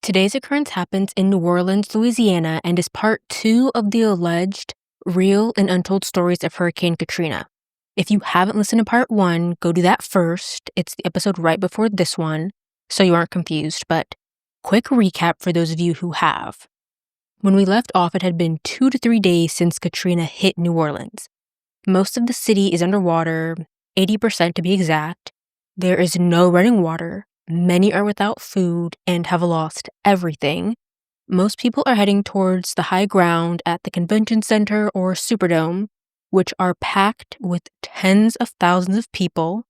Today's occurrence happens in New Orleans, Louisiana, and is part two of the alleged real and untold stories of Hurricane Katrina. If you haven't listened to part one, go do that first. It's the episode right before this one, so you aren't confused. But quick recap for those of you who have. When we left off, it had been 2 to 3 days since Katrina hit New Orleans. Most of the city is underwater, 80% to be exact. There is no running water. Many are without food and have lost everything. Most people are heading towards the high ground at the convention center or Superdome, which are packed with tens of thousands of people,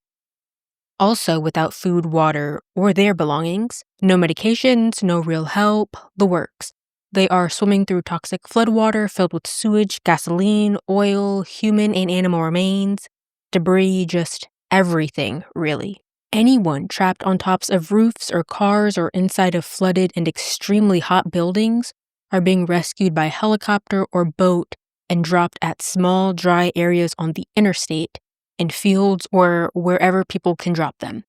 also without food, water, or their belongings. No medications, no real help, the works. They are swimming through toxic floodwater filled with sewage, gasoline, oil, human and animal remains, debris, just everything, really. Anyone trapped on tops of roofs or cars or inside of flooded and extremely hot buildings are being rescued by helicopter or boat and dropped at small, dry areas on the interstate, in fields, or wherever people can drop them.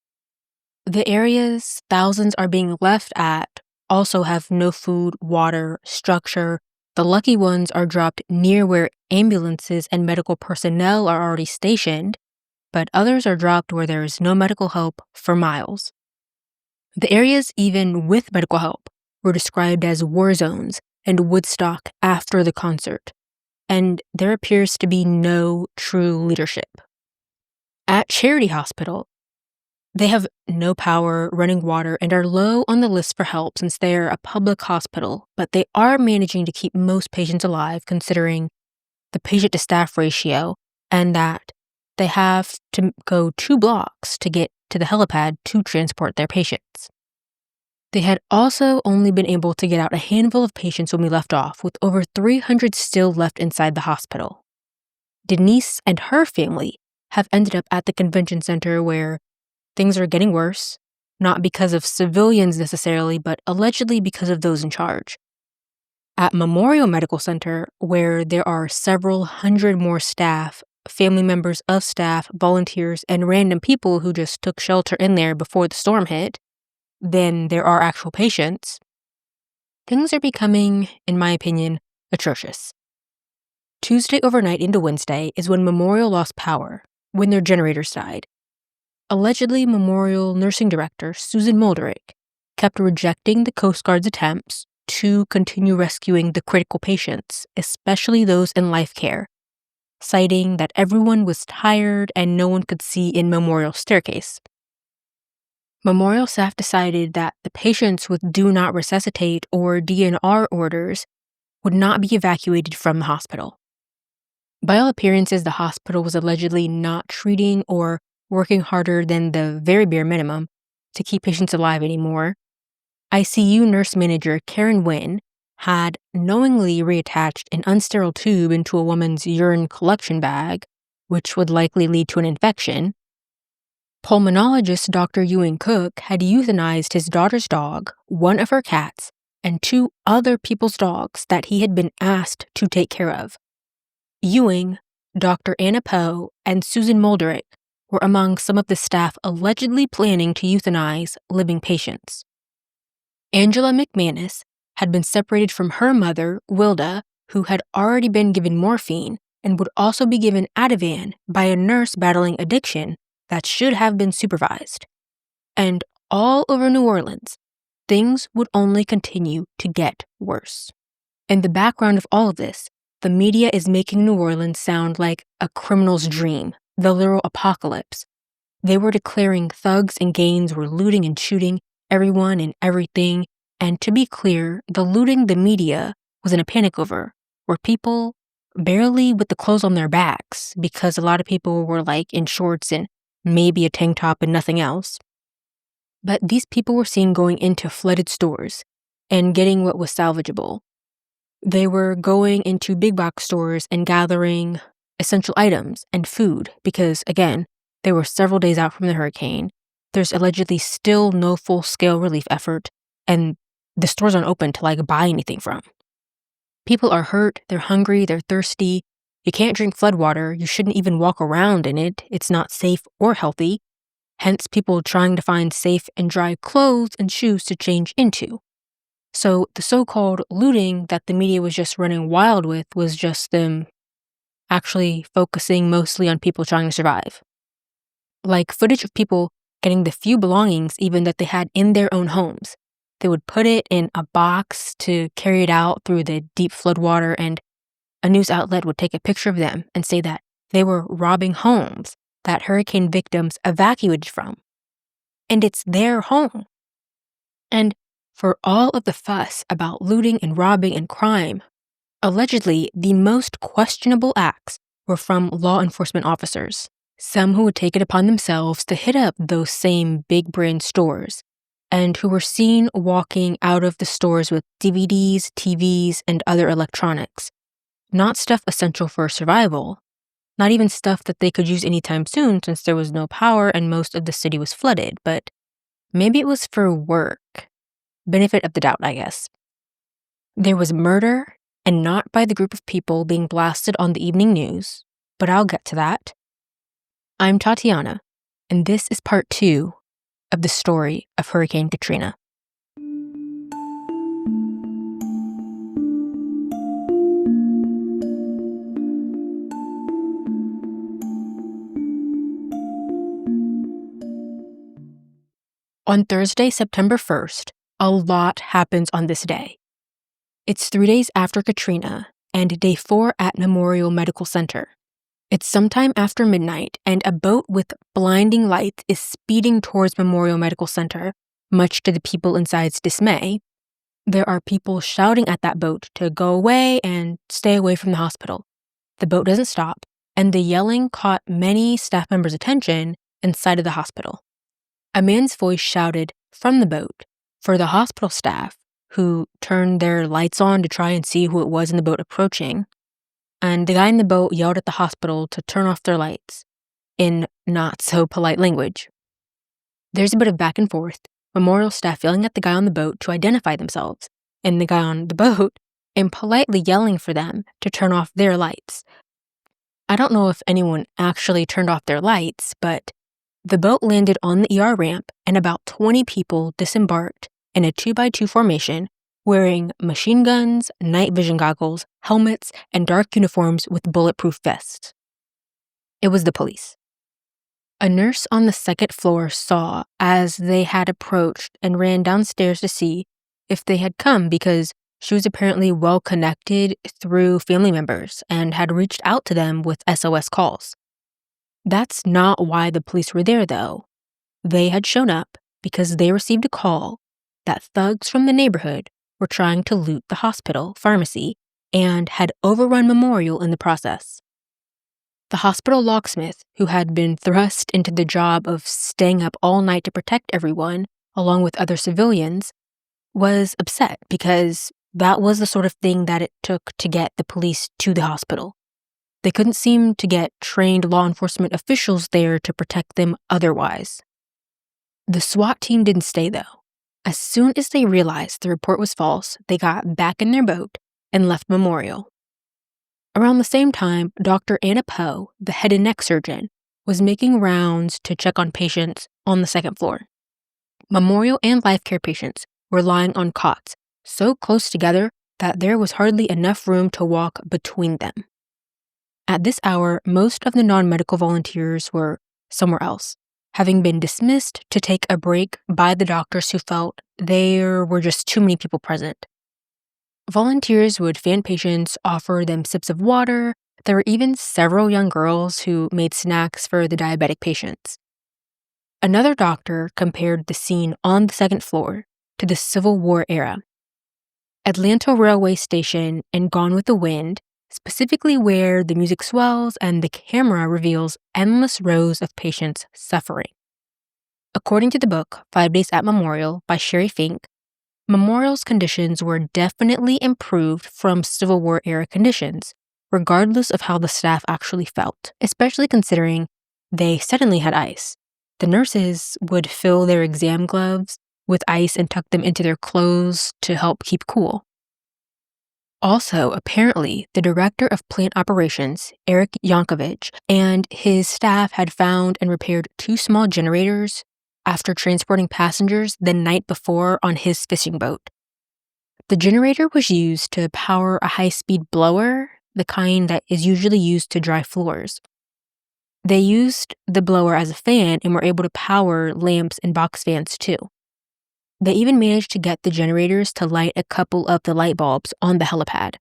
The areas thousands are being left at also have no food, water, structure. The lucky ones are dropped near where ambulances and medical personnel are already stationed, but others are dropped where there is no medical help for miles. The areas, even with medical help, were described as war zones and Woodstock after the concert, and there appears to be no true leadership. At Charity Hospital, they have no power, running water, and are low on the list for help since they are a public hospital, but they are managing to keep most patients alive considering the patient-to-staff ratio and that they have to go 2 blocks to get to the helipad to transport their patients. They had also only been able to get out a handful of patients when we left off, with over 300 still left inside the hospital. Denise and her family have ended up at the convention center where things are getting worse, not because of civilians necessarily, but allegedly because of those in charge. At Memorial Medical Center, where there are several hundred more staff, family members of staff, volunteers, and random people who just took shelter in there before the storm hit, than there are actual patients, things are becoming, in my opinion, atrocious. Tuesday overnight into Wednesday is when Memorial lost power, when their generators died. Allegedly, Memorial nursing director Susan Mulderick kept rejecting the Coast Guard's attempts to continue rescuing the critical patients, especially those in life care, citing that everyone was tired and no one could see in Memorial's staircase. Memorial staff decided that the patients with do not resuscitate or DNR orders would not be evacuated from the hospital. By all appearances, the hospital was allegedly not treating or working harder than the very bare minimum to keep patients alive anymore. ICU nurse manager Karen Wynn had knowingly reattached an unsterile tube into a woman's urine collection bag, which would likely lead to an infection. Pulmonologist Dr. Ewing Cook had euthanized his daughter's dog, one of her cats, and 2 other people's dogs that he had been asked to take care of. Ewing, Dr. Anna Poe, and Susan Mulderick were among some of the staff allegedly planning to euthanize living patients. Angela McManus had been separated from her mother, Wilda, who had already been given morphine and would also be given Ativan by a nurse battling addiction that should have been supervised. And all over New Orleans, things would only continue to get worse. In the background of all of this, the media is making New Orleans sound like a criminal's dream, the literal apocalypse. They were declaring thugs and gangs were looting and shooting everyone and everything. And to be clear, the looting the media was in a panic over, where people barely with the clothes on their backs, because a lot of people were like in shorts and maybe a tank top and nothing else. But these people were seen going into flooded stores and getting what was salvageable. They were going into big box stores and gathering essential items and food because, again, they were several days out from the hurricane. There's allegedly still no full-scale relief effort, and the stores aren't open to buy anything from. People are hurt, they're hungry, they're thirsty. You can't drink floodwater, you shouldn't even walk around in it. It's not safe or healthy. Hence, people trying to find safe and dry clothes and shoes to change into. So the so-called looting that the media was just running wild with was just them actually focusing mostly on people trying to survive. Like footage of people getting the few belongings even that they had in their own homes. They would put it in a box to carry it out through the deep floodwater, and a news outlet would take a picture of them and say that they were robbing homes that hurricane victims evacuated from. And it's their home. And for all of the fuss about looting and robbing and crime, allegedly the most questionable acts were from law enforcement officers. Some who would take it upon themselves to hit up those same big brand stores, and who were seen walking out of the stores with DVDs, TVs, and other electronics. Not stuff essential for survival, not even stuff that they could use anytime soon since there was no power and most of the city was flooded, but maybe it was for work. Benefit of the doubt, I guess. There was murder, and not by the group of people being blasted on the evening news, but I'll get to that. I'm Tatiana, and this is part 2 of the story of Hurricane Katrina. On Thursday, September 1st, a lot happens on this day. It's 3 days after Katrina and day 4 at Memorial Medical Center. It's sometime after midnight, and a boat with blinding lights is speeding towards Memorial Medical Center, much to the people inside's dismay. There are people shouting at that boat to go away and stay away from the hospital. The boat doesn't stop, and the yelling caught many staff members' attention inside of the hospital. A man's voice shouted from the boat for the hospital staff, who turned their lights on to try and see who it was in the boat approaching. And the guy in the boat yelled at the hospital to turn off their lights in not so polite language. There's a bit of back and forth, Memorial staff yelling at the guy on the boat to identify themselves, and the guy on the boat impolitely yelling for them to turn off their lights. I don't know if anyone actually turned off their lights, but the boat landed on the ER ramp, and about 20 people disembarked in a 2x2 formation, wearing machine guns, night vision goggles, helmets, and dark uniforms with bulletproof vests. It was the police. A nurse on the second floor saw as they had approached and ran downstairs to see if they had come because she was apparently well connected through family members and had reached out to them with SOS calls. That's not why the police were there, though. They had shown up because they received a call that thugs from the neighborhood were trying to loot the hospital pharmacy and had overrun Memorial in the process. The hospital locksmith, who had been thrust into the job of staying up all night to protect everyone, along with other civilians, was upset because that was the sort of thing that it took to get the police to the hospital. They couldn't seem to get trained law enforcement officials there to protect them otherwise. The SWAT team didn't stay, though. As soon as they realized the report was false, they got back in their boat and left Memorial. Around the same time, Dr. Anna Poe, the head and neck surgeon, was making rounds to check on patients on the second floor. Memorial and life care patients were lying on cots so close together that there was hardly enough room to walk between them. At this hour, most of the non-medical volunteers were somewhere else, having been dismissed to take a break by the doctors who felt there were just too many people present. Volunteers would fan patients, offer them sips of water. There were even several young girls who made snacks for the diabetic patients. Another doctor compared the scene on the second floor to the Civil War era. Atlanta Railway Station and Gone with the Wind, specifically where the music swells and the camera reveals endless rows of patients suffering. According to the book 5 Days at Memorial by Sherry Fink, Memorial's conditions were definitely improved from Civil War era conditions, regardless of how the staff actually felt, especially considering they suddenly had ice. The nurses would fill their exam gloves with ice and tuck them into their clothes to help keep cool. Also, apparently, the director of plant operations, Eric Yankovich, and his staff had found and repaired 2 small generators after transporting passengers the night before on his fishing boat. The generator was used to power a high-speed blower, the kind that is usually used to dry floors. They used the blower as a fan and were able to power lamps and box fans too. They even managed to get the generators to light a couple of the light bulbs on the helipad.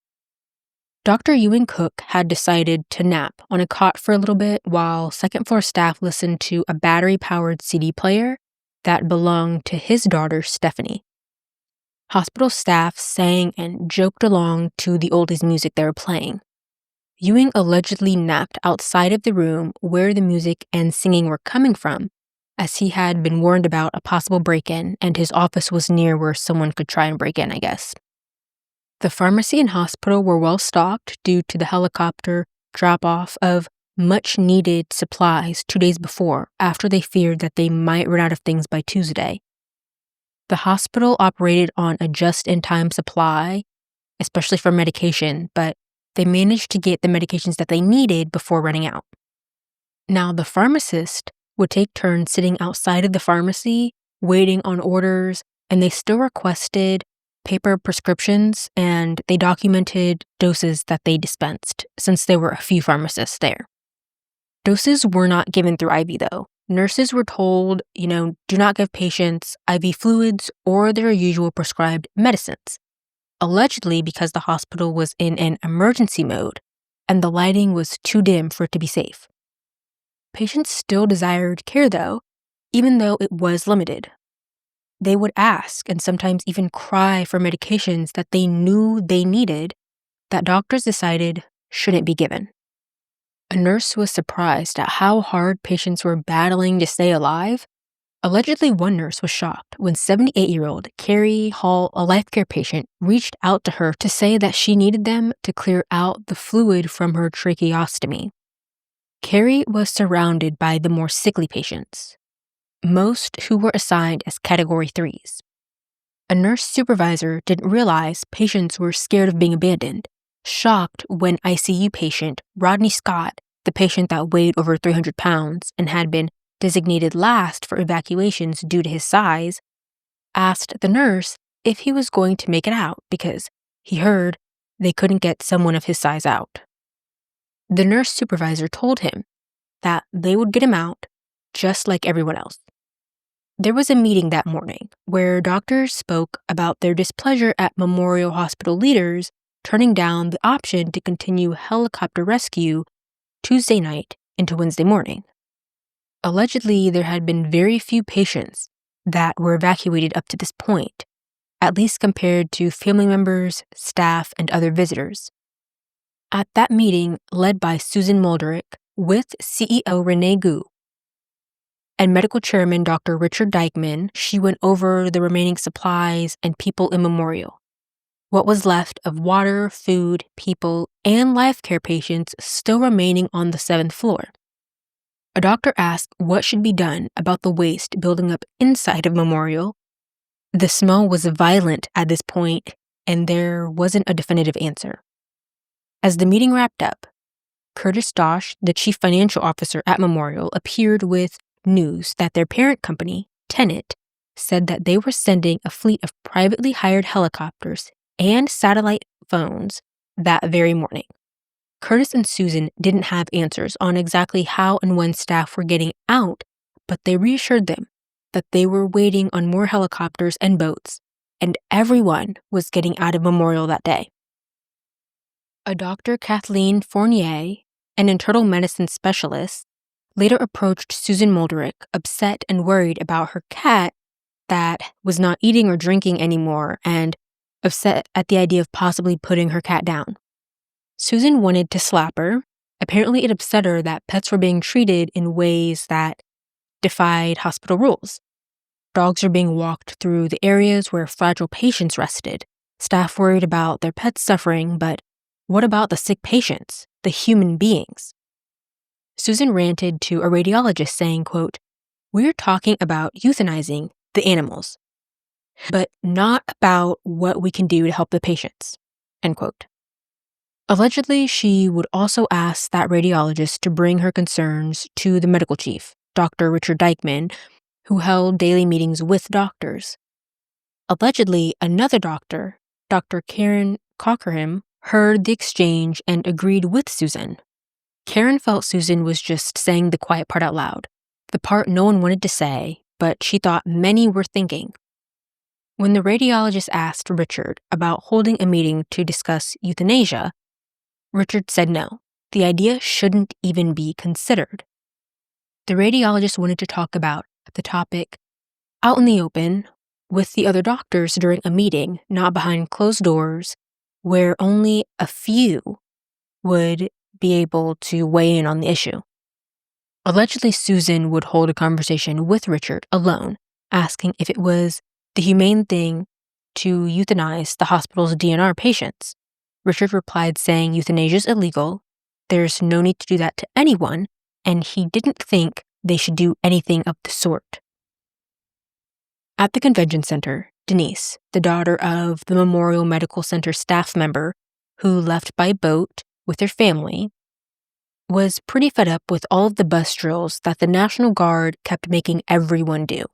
Dr. Ewing Cook had decided to nap on a cot for a little bit while second-floor staff listened to a battery-powered CD player that belonged to his daughter, Stephanie. Hospital staff sang and joked along to the oldies music they were playing. Ewing allegedly napped outside of the room where the music and singing were coming from, as he had been warned about a possible break-in and his office was near where someone could try and break in, I guess. The pharmacy and hospital were well stocked due to the helicopter drop-off of much-needed supplies 2 days before, after they feared that they might run out of things by Tuesday. The hospital operated on a just-in-time supply, especially for medication, but they managed to get the medications that they needed before running out. Now, the pharmacist would take turns sitting outside of the pharmacy, waiting on orders, and they still requested paper prescriptions, and they documented doses that they dispensed, since there were a few pharmacists there. Doses were not given through IV, though. Nurses were told, do not give patients IV fluids or their usual prescribed medicines, allegedly because the hospital was in an emergency mode and the lighting was too dim for it to be safe. Patients still desired care, though, even though it was limited. They would ask and sometimes even cry for medications that they knew they needed that doctors decided shouldn't be given. A nurse was surprised at how hard patients were battling to stay alive. Allegedly, one nurse was shocked when 78-year-old Carrie Hall, a life care patient, reached out to her to say that she needed them to clear out the fluid from her tracheostomy. Carrie was surrounded by the more sickly patients, most who were assigned as Category 3s. A nurse supervisor didn't realize patients were scared of being abandoned, shocked when ICU patient Rodney Scott, the patient that weighed over 300 pounds and had been designated last for evacuations due to his size, asked the nurse if he was going to make it out because he heard they couldn't get someone of his size out. The nurse supervisor told him that they would get him out just like everyone else. There was a meeting that morning where doctors spoke about their displeasure at Memorial Hospital leaders turning down the option to continue helicopter rescue Tuesday night into Wednesday morning. Allegedly, there had been very few patients that were evacuated up to this point, at least compared to family members, staff, and other visitors. At that meeting, led by Susan Mulderick, with CEO Renee Gu and medical chairman Dr. Richard Dykeman, she went over the remaining supplies and people in Memorial. What was left of water, food, people, and life care patients still remaining on the 7th floor. A doctor asked what should be done about the waste building up inside of Memorial. The smell was violent at this point, and there wasn't a definitive answer. As the meeting wrapped up, Curtis Dosh, the chief financial officer at Memorial, appeared with news that their parent company, Tenet, said that they were sending a fleet of privately hired helicopters and satellite phones that very morning. Curtis and Susan didn't have answers on exactly how and when staff were getting out, but they reassured them that they were waiting on more helicopters and boats, and everyone was getting out of Memorial that day. A Dr. Kathleen Fournier, an internal medicine specialist, later approached Susan Mulderick, upset and worried about her cat that was not eating or drinking anymore and upset at the idea of possibly putting her cat down. Susan wanted to slap her. Apparently, it upset her that pets were being treated in ways that defied hospital rules. Dogs are being walked through the areas where fragile patients rested. Staff worried about their pets suffering, but what about the sick patients, the human beings? Susan ranted to a radiologist saying, quote, "We're talking about euthanizing the animals, but not about what we can do to help the patients," end quote. Allegedly, she would also ask that radiologist to bring her concerns to the medical chief, Dr. Richard Dykeman, who held daily meetings with doctors. Allegedly, another doctor, Dr. Karen Cockerham heard the exchange and agreed with Susan. Karen felt Susan was just saying the quiet part out loud, the part no one wanted to say, but she thought many were thinking. When the radiologist asked Richard about holding a meeting to discuss euthanasia, Richard said no. The idea shouldn't even be considered. The radiologist wanted to talk about the topic out in the open with the other doctors during a meeting, not behind closed doors, where only a few would be able to weigh in on the issue. Allegedly, Susan would hold a conversation with Richard alone, asking if it was the humane thing to euthanize the hospital's DNR patients. Richard replied saying euthanasia is illegal, there's no need to do that to anyone, and he didn't think they should do anything of the sort. At the convention center, Denise, the daughter of the Memorial Medical Center staff member who left by boat with her family, was pretty fed up with all of the bus drills that the National Guard kept making everyone do.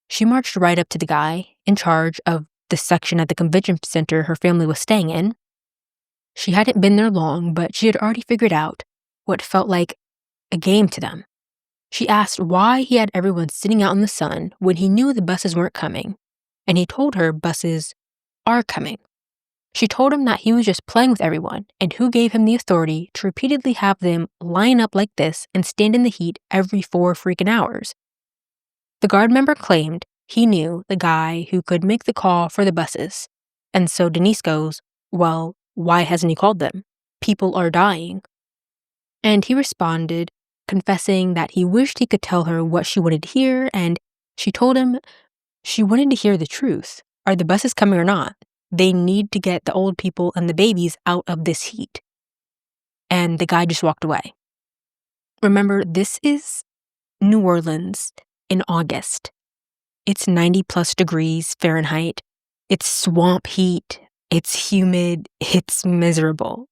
She marched right up to the guy in charge of the section at the convention center her family was staying in. She hadn't been there long, but she had already figured out what felt like a game to them. She asked why he had everyone sitting out in the sun when he knew the buses weren't coming, and he told her buses are coming. She told him that he was just playing with everyone, and who gave him the authority to repeatedly have them line up like this and stand in the heat every 4 freaking hours. The guard member claimed he knew the guy who could make the call for the buses, and so Denise goes, well, why hasn't he called them? People are dying. And he responded, confessing that he wished he could tell her what she wanted to hear, and she told him she wanted to hear the truth. Are the buses coming or not? They need to get the old people and the babies out of this heat. And the guy just walked away. Remember, this is New Orleans in August. It's 90 plus degrees Fahrenheit. It's swamp heat. It's humid. It's miserable.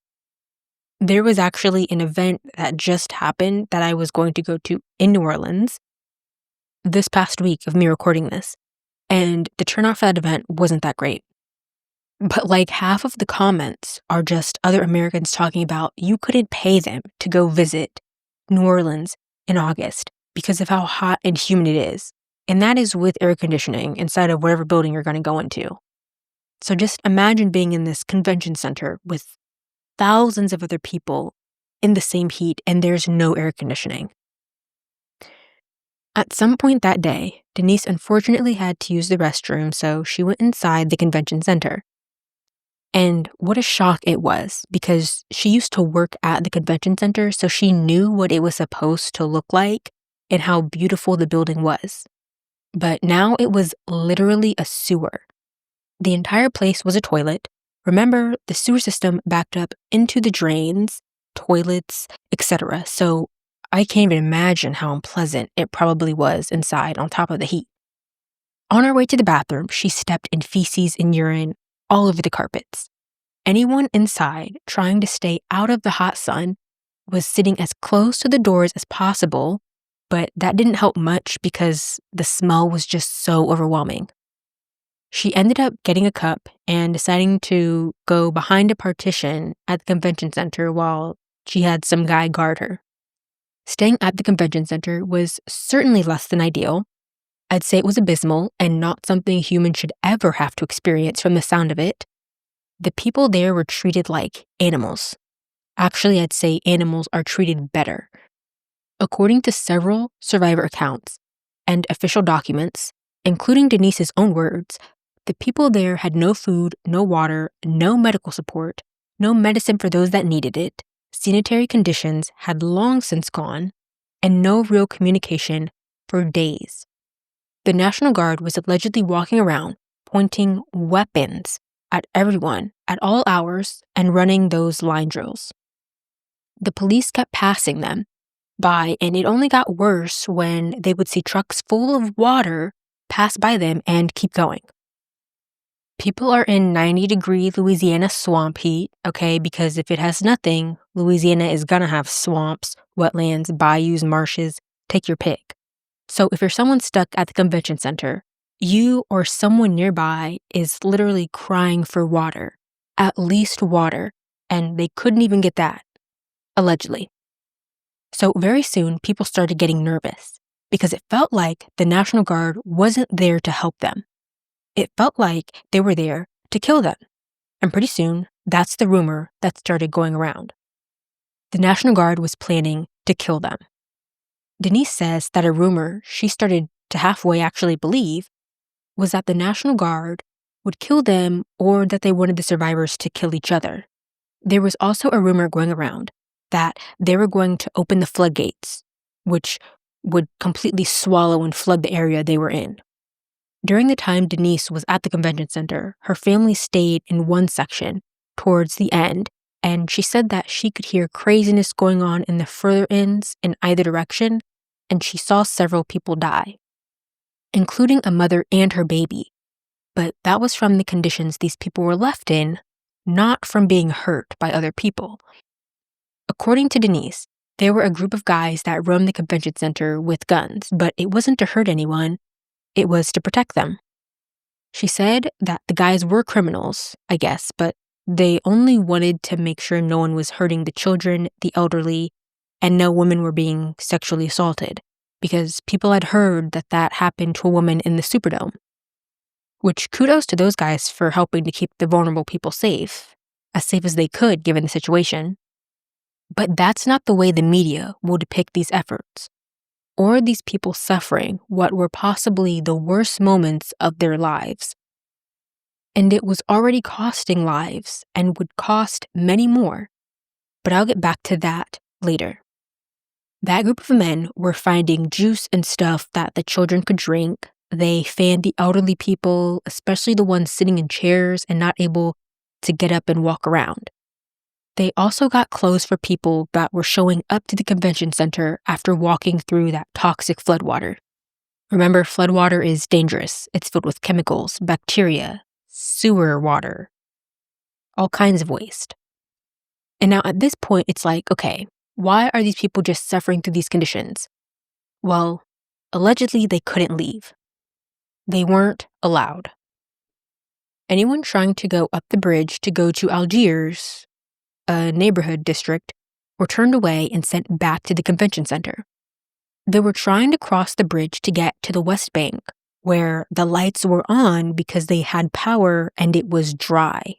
There was actually an event that just happened that I was going to go to in New Orleans this past week of me recording this, and the turnout for that event wasn't that great. But like half of the comments are just other Americans talking about you couldn't pay them to go visit New Orleans in August because of how hot and humid it is. And that is with air conditioning inside of whatever building you're going to go into. So just imagine being in this convention center with thousands of other people in the same heat and there's no air conditioning. At some point that day, Denise unfortunately had to use the restroom, so she went inside the convention center. And what a shock it was, because she used to work at the convention center, so she knew what it was supposed to look like and how beautiful the building was. But now it was literally a sewer. The entire place was a toilet. Remember, the sewer system backed up into the drains, toilets, etc. So I can't even imagine how unpleasant it probably was inside on top of the heat. On her way to the bathroom, she stepped in feces and urine all over the carpets. Anyone inside trying to stay out of the hot sun was sitting as close to the doors as possible, but that didn't help much because the smell was just so overwhelming. She ended up getting a cup and deciding to go behind a partition at the convention center while she had some guy guard her. Staying at the convention center was certainly less than ideal. I'd say it was abysmal and not something humans should ever have to experience from the sound of it. The people there were treated like animals. Actually, I'd say animals are treated better. According to several survivor accounts and official documents, including Denise's own words, the people there had no food, no water, no medical support, no medicine for those that needed it, sanitary conditions had long since gone, and no real communication for days. The National Guard was allegedly walking around, pointing weapons at everyone at all hours and running those line drills. The police kept passing them by, and it only got worse when they would see trucks full of water pass by them and keep going. People are in 90-degree Louisiana swamp heat, okay, because if it has nothing, Louisiana is gonna have swamps, wetlands, bayous, marshes, take your pick. So if you're someone stuck at the convention center, you or someone nearby is literally crying for water, at least water, and they couldn't even get that, allegedly. So very soon, people started getting nervous because it felt like the National Guard wasn't there to help them. It felt like they were there to kill them. And pretty soon, that's the rumor that started going around. The National Guard was planning to kill them. Denise says that a rumor she started to halfway actually believe was that the National Guard would kill them or that they wanted the survivors to kill each other. There was also a rumor going around that they were going to open the floodgates, which would completely swallow and flood the area they were in. During the time Denise was at the convention center, her family stayed in one section towards the end, and she said that she could hear craziness going on in the further ends in either direction, and she saw several people die, including a mother and her baby. But that was from the conditions these people were left in, not from being hurt by other people. According to Denise, there were a group of guys that roamed the convention center with guns, but it wasn't to hurt anyone, it was to protect them. She said that the guys were criminals, I guess, but they only wanted to make sure no one was hurting the children, the elderly, and no women were being sexually assaulted, because people had heard that that happened to a woman in the Superdome. Which kudos to those guys for helping to keep the vulnerable people safe as they could given the situation. But that's not the way the media will depict these efforts, or these people suffering what were possibly the worst moments of their lives. And it was already costing lives and would cost many more, but I'll get back to that later. That group of men were finding juice and stuff that the children could drink. They fanned the elderly people, especially the ones sitting in chairs and not able to get up and walk around. They also got clothes for people that were showing up to the convention center after walking through that toxic floodwater. Remember, floodwater is dangerous. It's filled with chemicals, bacteria, sewer water, all kinds of waste. And now at this point, it's like, okay, why are these people just suffering through these conditions? Well, allegedly they couldn't leave. They weren't allowed. Anyone trying to go up the bridge to go to Algiers, a neighborhood district, were turned away and sent back to the convention center. They were trying to cross the bridge to get to the West Bank, where the lights were on because they had power and it was dry.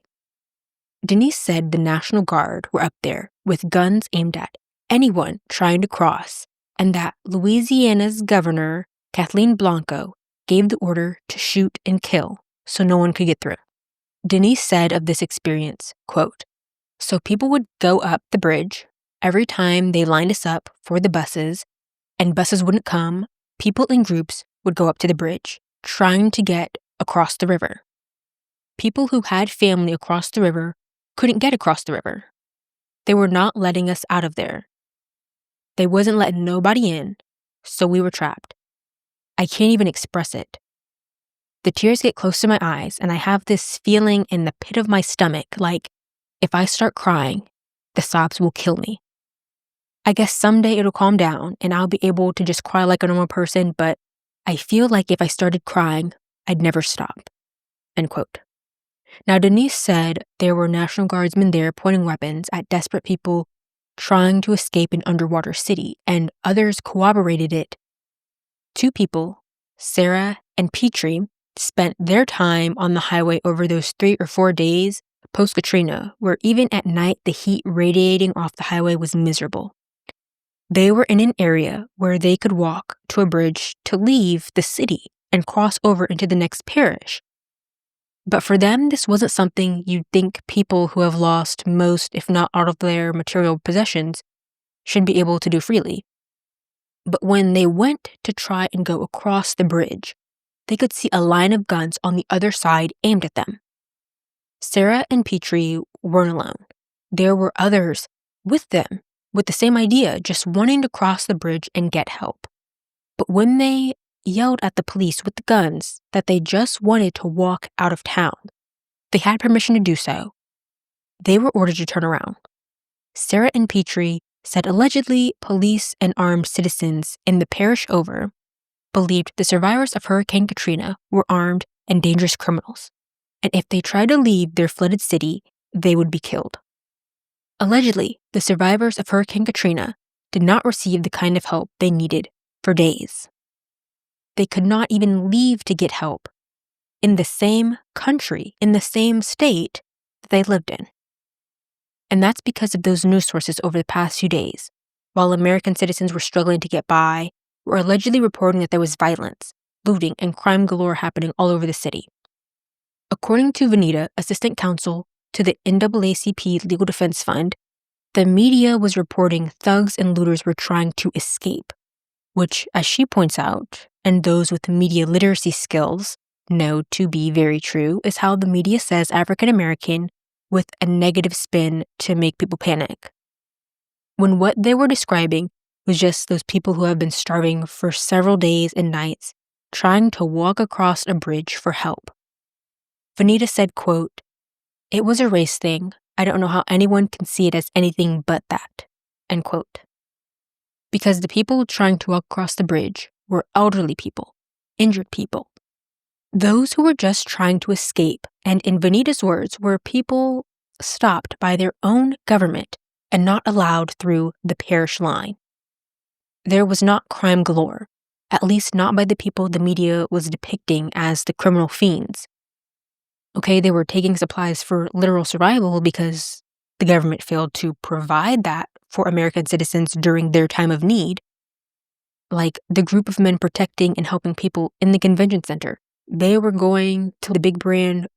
Denise said the National Guard were up there with guns aimed at anyone trying to cross, and that Louisiana's governor, Kathleen Blanco, gave the order to shoot and kill so no one could get through. Denise said of this experience, quote, "So people would go up the bridge every time they lined us up for the buses, and buses wouldn't come. People in groups would go up to the bridge, trying to get across the river. People who had family across the river couldn't get across the river. They were not letting us out of there. They wasn't letting nobody in, so we were trapped. I can't even express it. The tears get close to my eyes, and I have this feeling in the pit of my stomach, like if I start crying, the sobs will kill me. I guess someday it'll calm down, and I'll be able to just cry like a normal person, but I feel like if I started crying, I'd never stop." End quote. Now, Denise said there were National Guardsmen there pointing weapons at desperate people trying to escape an underwater city, and others corroborated it. 2 people, Sarah and Petrie, spent their time on the highway over those 3 or 4 days post-Katrina, where even at night the heat radiating off the highway was miserable. They were in an area where they could walk to a bridge to leave the city and cross over into the next parish. But for them, this wasn't something you'd think people who have lost most, if not all of their material possessions, should be able to do freely. But when they went to try and go across the bridge, they could see a line of guns on the other side aimed at them. Sarah and Petrie weren't alone. There were others with them with the same idea, just wanting to cross the bridge and get help. But when they yelled at the police with the guns that they just wanted to walk out of town, they had permission to do so. They were ordered to turn around. Sarah and Petrie said allegedly police and armed citizens in the parish over believed the survivors of Hurricane Katrina were armed and dangerous criminals, and if they tried to leave their flooded city, they would be killed. Allegedly, the survivors of Hurricane Katrina did not receive the kind of help they needed for days. They could not even leave to get help in the same country, in the same state that they lived in. And that's because of those news sources over the past few days. While American citizens were struggling to get by, were allegedly reporting that there was violence, looting, and crime galore happening all over the city. According to Vanita, assistant counsel to the NAACP Legal Defense Fund, the media was reporting thugs and looters were trying to escape, which, as she points out, and those with media literacy skills know to be very true, is how the media says African American with a negative spin to make people panic. When what they were describing was just those people who have been starving for several days and nights, trying to walk across a bridge for help. Vanita said, quote, "It was a race thing. I don't know how anyone can see it as anything but that," end quote. Because the people trying to walk across the bridge were elderly people, injured people, those who were just trying to escape, and in Vanita's words, were people stopped by their own government and not allowed through the parish line. There was not crime galore, at least not by the people the media was depicting as the criminal fiends. Okay, they were taking supplies for literal survival because the government failed to provide that for American citizens during their time of need. Like the group of men protecting and helping people in the convention center. They were going to the big brand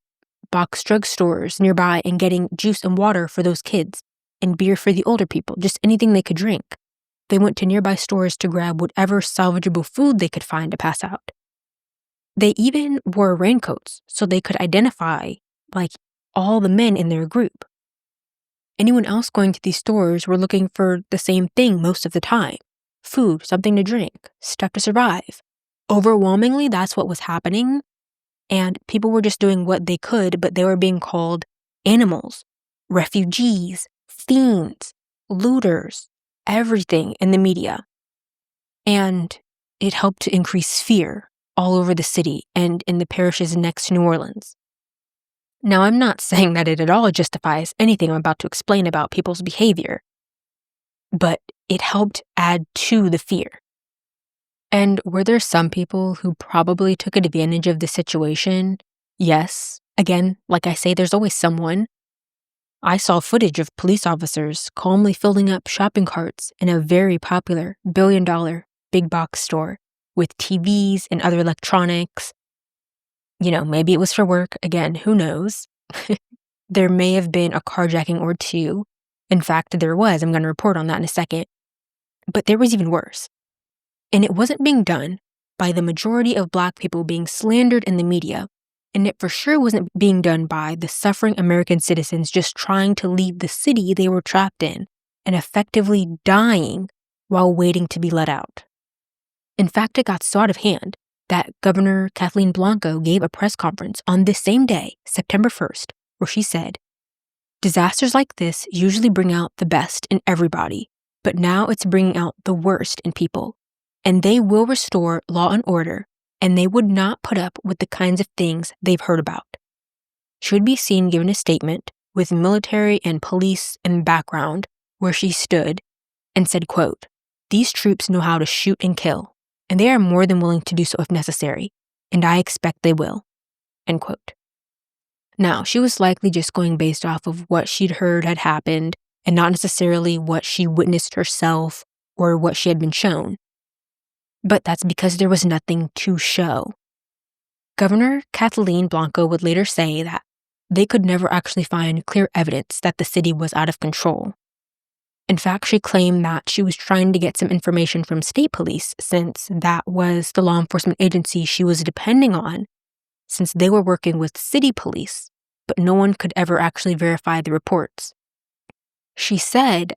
box drugstores nearby and getting juice and water for those kids and beer for the older people, just anything they could drink. They went to nearby stores to grab whatever salvageable food they could find to pass out. They even wore raincoats so they could identify, like, all the men in their group. Anyone else going to these stores were looking for the same thing most of the time. Food, something to drink, stuff to survive. Overwhelmingly, that's what was happening, and people were just doing what they could, but they were being called animals, refugees, fiends, looters, everything in the media. And it helped to increase fear all over the city and in the parishes next to New Orleans. Now, I'm not saying that it at all justifies anything I'm about to explain about people's behavior, but it helped add to the fear. And were there some people who probably took advantage of the situation? Yes. Again, like I say, there's always someone. I saw footage of police officers calmly filling up shopping carts in a very popular billion-dollar big box store with TVs and other electronics. You know, maybe it was for work. Again, who knows? There may have been a carjacking or two. In fact, there was. I'm going to report on that in a second. But there was even worse. And it wasn't being done by the majority of Black people being slandered in the media, and it for sure wasn't being done by the suffering American citizens just trying to leave the city they were trapped in and effectively dying while waiting to be let out. In fact, it got so out of hand that Governor Kathleen Blanco gave a press conference on this same day, September 1st, where she said, "Disasters like this usually bring out the best in everybody, but now it's bringing out the worst in people. And they will restore law and order, and they would not put up with the kinds of things they've heard about." She would be seen giving a statement with military and police in the background where she stood and said, quote, "These troops know how to shoot and kill, and they are more than willing to do so if necessary, and I expect they will," end quote. Now, she was likely just going based off of what she'd heard had happened and not necessarily what she witnessed herself or what she had been shown. But that's because there was nothing to show. Governor Kathleen Blanco would later say that they could never actually find clear evidence that the city was out of control. In fact, she claimed that she was trying to get some information from state police since that was the law enforcement agency she was depending on, since they were working with city police, but no one could ever actually verify the reports. She said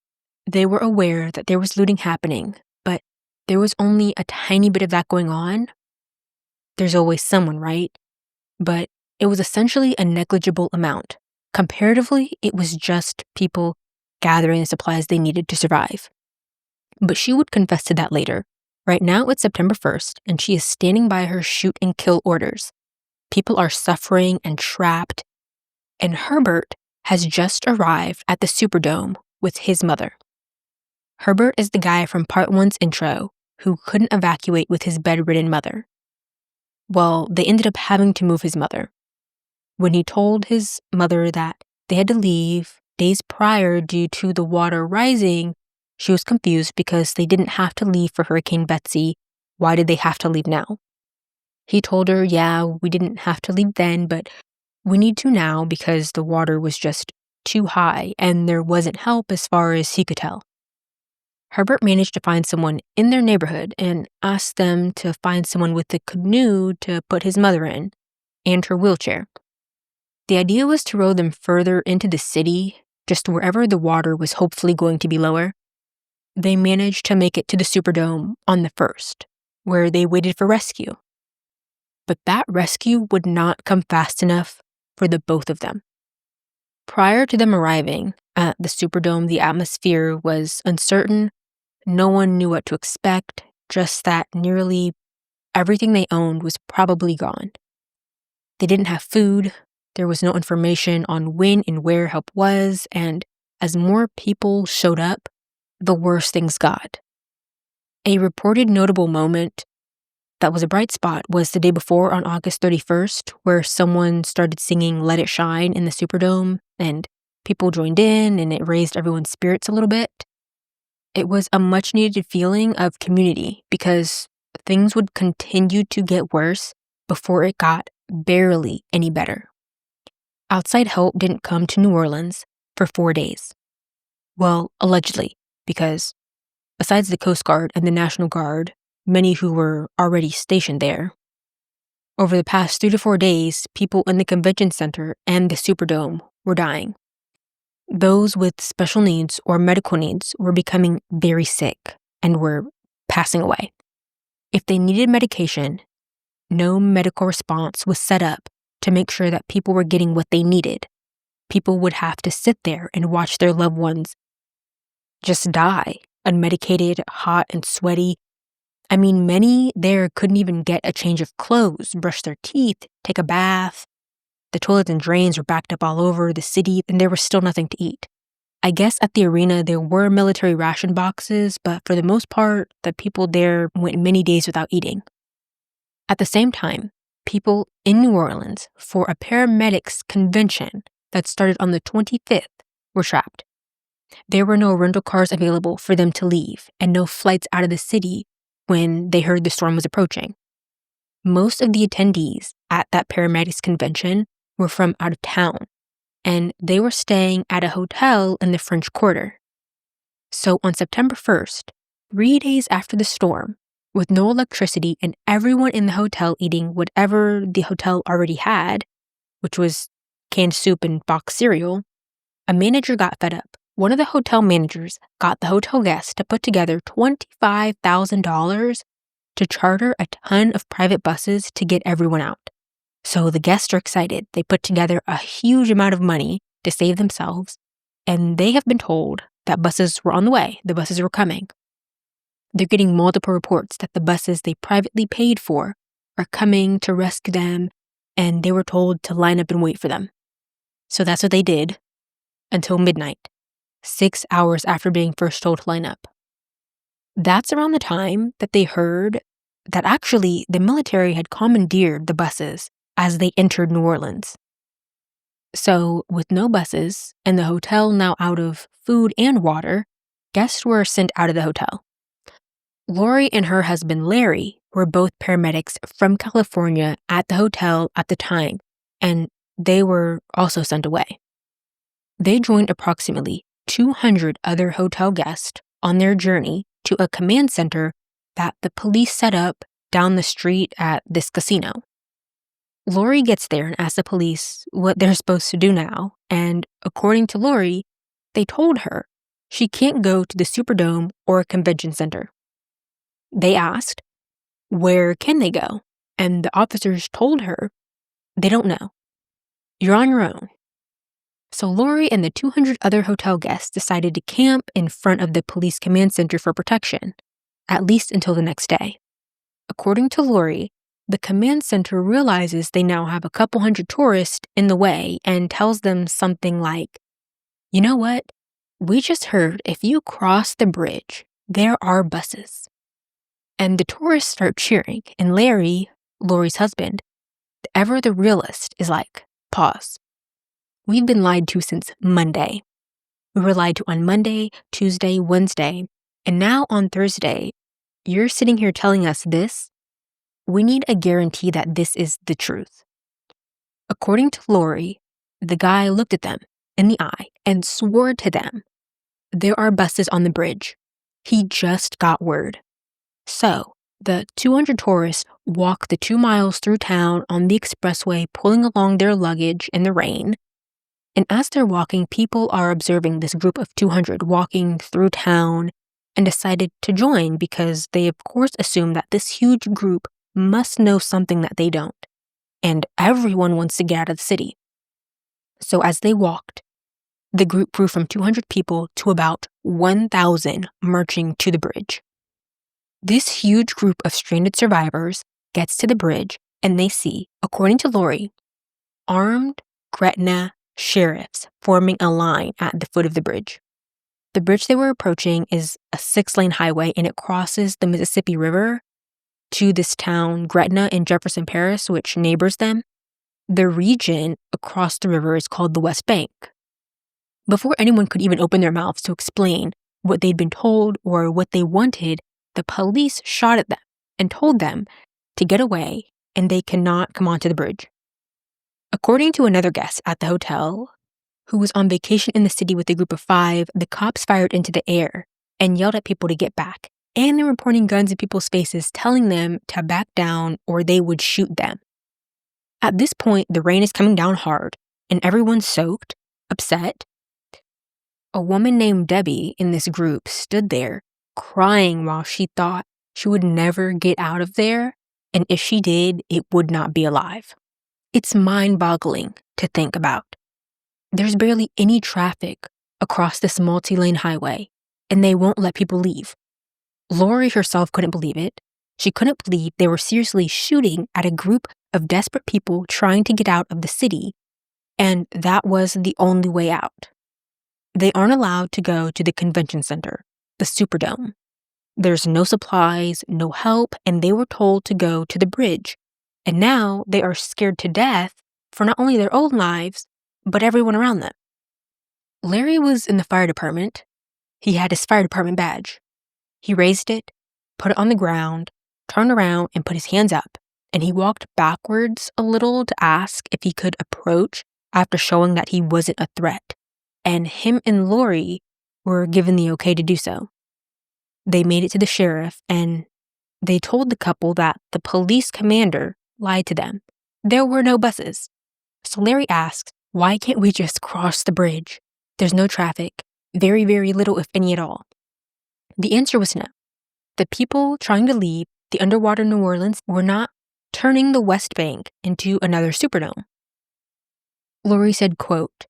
they were aware that there was looting happening, but there was only a tiny bit of that going on. There's always someone, right? But it was essentially a negligible amount. Comparatively, it was just people gathering the supplies they needed to survive. But she would confess to that later, Right now, it's September 1st, and she is standing by her shoot and kill orders. People are suffering and trapped, and Herbert has just arrived at the Superdome with his mother. Herbert is the guy from Part 1's intro who couldn't evacuate with his bedridden mother. Well, they ended up having to move his mother. When he told his mother that they had to leave days prior due to the water rising, she was confused because they didn't have to leave for Hurricane Betsy. Why did they have to leave now? He told her, yeah, we didn't have to leave then, but we need to now because the water was just too high and there wasn't help as far as he could tell. Herbert managed to find someone in their neighborhood and asked them to find someone with a canoe to put his mother in and her wheelchair. The idea was to row them further into the city, just wherever the water was hopefully going to be lower. They managed to make it to the Superdome on the 1st, where they waited for rescue. But that rescue would not come fast enough for the both of them. Prior to them arriving at the Superdome, the atmosphere was uncertain. No one knew what to expect, just that nearly everything they owned was probably gone. They didn't have food, there was no information on when and where help was, and as more people showed up, the worse things got. A reported notable moment that was a bright spot was the day before on August 31st, where someone started singing Let It Shine in the Superdome, and people joined in, and it raised everyone's spirits a little bit. It was a much-needed feeling of community because things would continue to get worse before it got barely any better. Outside help didn't come to New Orleans for 4 days. Well, allegedly, because besides the Coast Guard and the National Guard, many who were already stationed there, over the past 3 to 4 days, people in the convention center and the Superdome were dying. Those with special needs or medical needs were becoming very sick and were passing away. If they needed medication, no medical response was set up to make sure that people were getting what they needed. People would have to sit there and watch their loved ones just die, unmedicated, hot and sweaty. I mean, many there couldn't even get a change of clothes, brush their teeth, take a bath. The toilets and drains were backed up all over the city, and there was still nothing to eat. I guess at the arena there were military ration boxes, but for the most part, the people there went many days without eating. At the same time, people in New Orleans for a paramedics convention that started on the 25th were trapped. There were no rental cars available for them to leave, and no flights out of the city when they heard the storm was approaching. Most of the attendees at that paramedics convention were from out of town, and they were staying at a hotel in the French Quarter. So on September 1st, 3 days after the storm, with no electricity and everyone in the hotel eating whatever the hotel already had, which was canned soup and boxed cereal, a manager got fed up. One of the hotel managers got the hotel guests to put together $25,000 to charter a ton of private buses to get everyone out. So the guests are excited. They put together a huge amount of money to save themselves, and they have been told that buses were on the way. The buses were coming. They're getting multiple reports that the buses they privately paid for are coming to rescue them, and they were told to line up and wait for them. So that's what they did until midnight, 6 hours after being first told to line up. That's around the time that they heard that actually the military had commandeered the buses as they entered New Orleans. So, with no buses and the hotel now out of food and water, guests were sent out of the hotel. Lori and her husband Larry were both paramedics from California at the hotel at the time, and they were also sent away. They joined approximately 200 other hotel guests on their journey to a command center that the police set up down the street at this casino. Lori gets there and asks the police what they're supposed to do now, and according to Lori, they told her she can't go to the Superdome or a convention center. They asked, where can they go? And the officers told her, they don't know. You're on your own. So Lori and the 200 other hotel guests decided to camp in front of the police command center for protection. at least until the next day. According to Lori, the command center realizes they now have a couple hundred tourists in the way and tells them something like, "You know what? We just heard if you cross the bridge, there are buses." And the tourists start cheering, and Larry, Lori's husband, ever the realist, is like, "Pause. We've been lied to since Monday. We were lied to on Monday, Tuesday, Wednesday, and now on Thursday, you're sitting here telling us this? We need a guarantee that this is the truth." According to Lori, the guy looked at them in the eye and swore to them, "There are buses on the bridge. He just got word." So, the 200 tourists walk the 2 miles through town on the expressway, pulling along their luggage in the rain. And as they're walking, people are observing this group of 200 walking through town and decided to join because they, of course, assume that this huge group must know something that they don't. And everyone wants to get out of the city. So as they walked, the group grew from 200 people to about 1,000 marching to the bridge. This huge group of stranded survivors gets to the bridge and they see, according to Lori, armed Gretna sheriffs forming a line at the foot of the bridge. The bridge they were approaching is a 6-lane highway and it crosses the Mississippi River to this town, Gretna in Jefferson Parish, which neighbors them. The region across the river is called the West Bank. Before anyone could even open their mouths to explain what they'd been told or what they wanted, the police shot at them and told them to get away and they cannot come onto the bridge. According to another guest at the hotel, who was on vacation in the city with a group of 5, the cops fired into the air and yelled at people to get back. And they were pointing guns in people's faces, telling them to back down or they would shoot them. At this point, the rain is coming down hard and everyone's soaked, upset. A woman named Debbie in this group stood there crying while she thought she would never get out of there, and if she did, it would not be alive. It's mind-boggling to think about. There's barely any traffic across this multi-lane highway, and they won't let people leave. Lori herself couldn't believe it. She couldn't believe they were seriously shooting at a group of desperate people trying to get out of the city, and that was the only way out. They aren't allowed to go to the convention center, the Superdome. There's no supplies, no help, and they were told to go to the bridge. And now they are scared to death for not only their own lives, but everyone around them. Larry was in the fire department. He had his fire department badge. He raised it, put it on the ground, turned around and put his hands up, and he walked backwards a little to ask if he could approach after showing that he wasn't a threat. And him and Lori were given the okay to do so. They made it to the sheriff and they told the couple that the police commander lied to them. There were no buses. So Larry asked, "Why can't we just cross the bridge? There's no traffic, very, very little if any at all." The answer was no. The people trying to leave the underwater New Orleans were not turning the West Bank into another Superdome. Lori said, quote,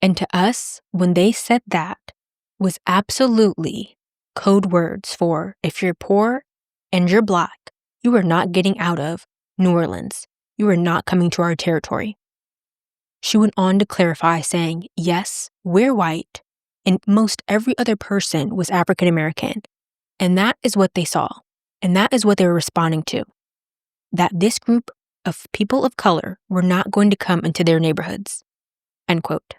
"And to us, when they said that, was absolutely code words for if you're poor and you're Black, you are not getting out of New Orleans. You are not coming to our territory." She went on to clarify, saying, "Yes, we're white, and most every other person was African American, and that is what they saw, and that is what they were responding to, that this group of people of color were not going to come into their neighborhoods." End quote.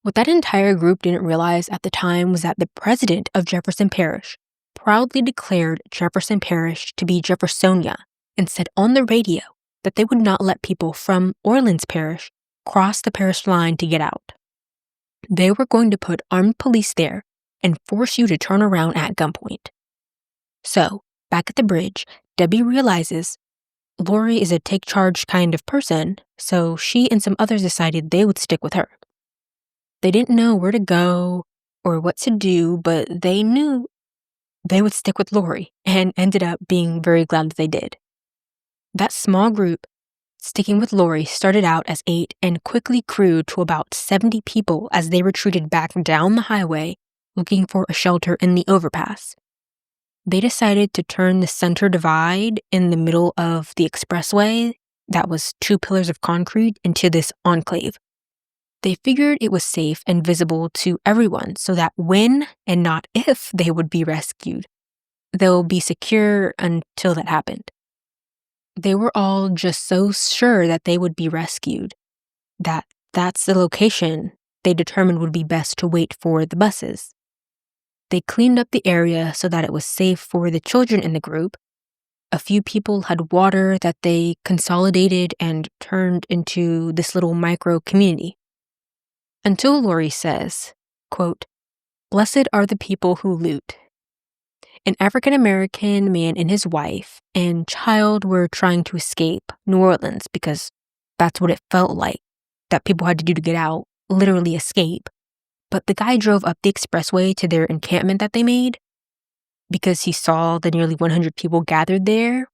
What that entire group didn't realize at the time was that the president of Jefferson Parish proudly declared Jefferson Parish to be Jeffersonia and said on the radio that they would not let people from Orleans Parish cross the parish line to get out. They were going to put armed police there and force you to turn around at gunpoint. So, back at the bridge, Debbie realizes Lori is a take charge kind of person, so she and some others decided they would stick with her. They didn't know where to go or what to do, but they knew they would stick with Lori and ended up being very glad that they did. That small group sticking with Lori started out as 8 and quickly grew to about 70 people as they retreated back down the highway looking for a shelter in the overpass. they decided to turn the center divide in the middle of the expressway that was 2 pillars of concrete into this enclave. They figured it was safe and visible to everyone so that when and not if they would be rescued, they'll be secure until that happened. They were all just so sure that they would be rescued that that's the location they determined would be best to wait for the buses. They cleaned up the area so that it was safe for the children in the group. A few people had water that they consolidated and turned into this little micro community. Until Lori says, quote, "Blessed are the people who loot." An African-American man and his wife and child were trying to escape New Orleans because that's what it felt like that people had to do to get out, literally escape. But the guy drove up the expressway to their encampment that they made because he saw the nearly 100 people gathered there,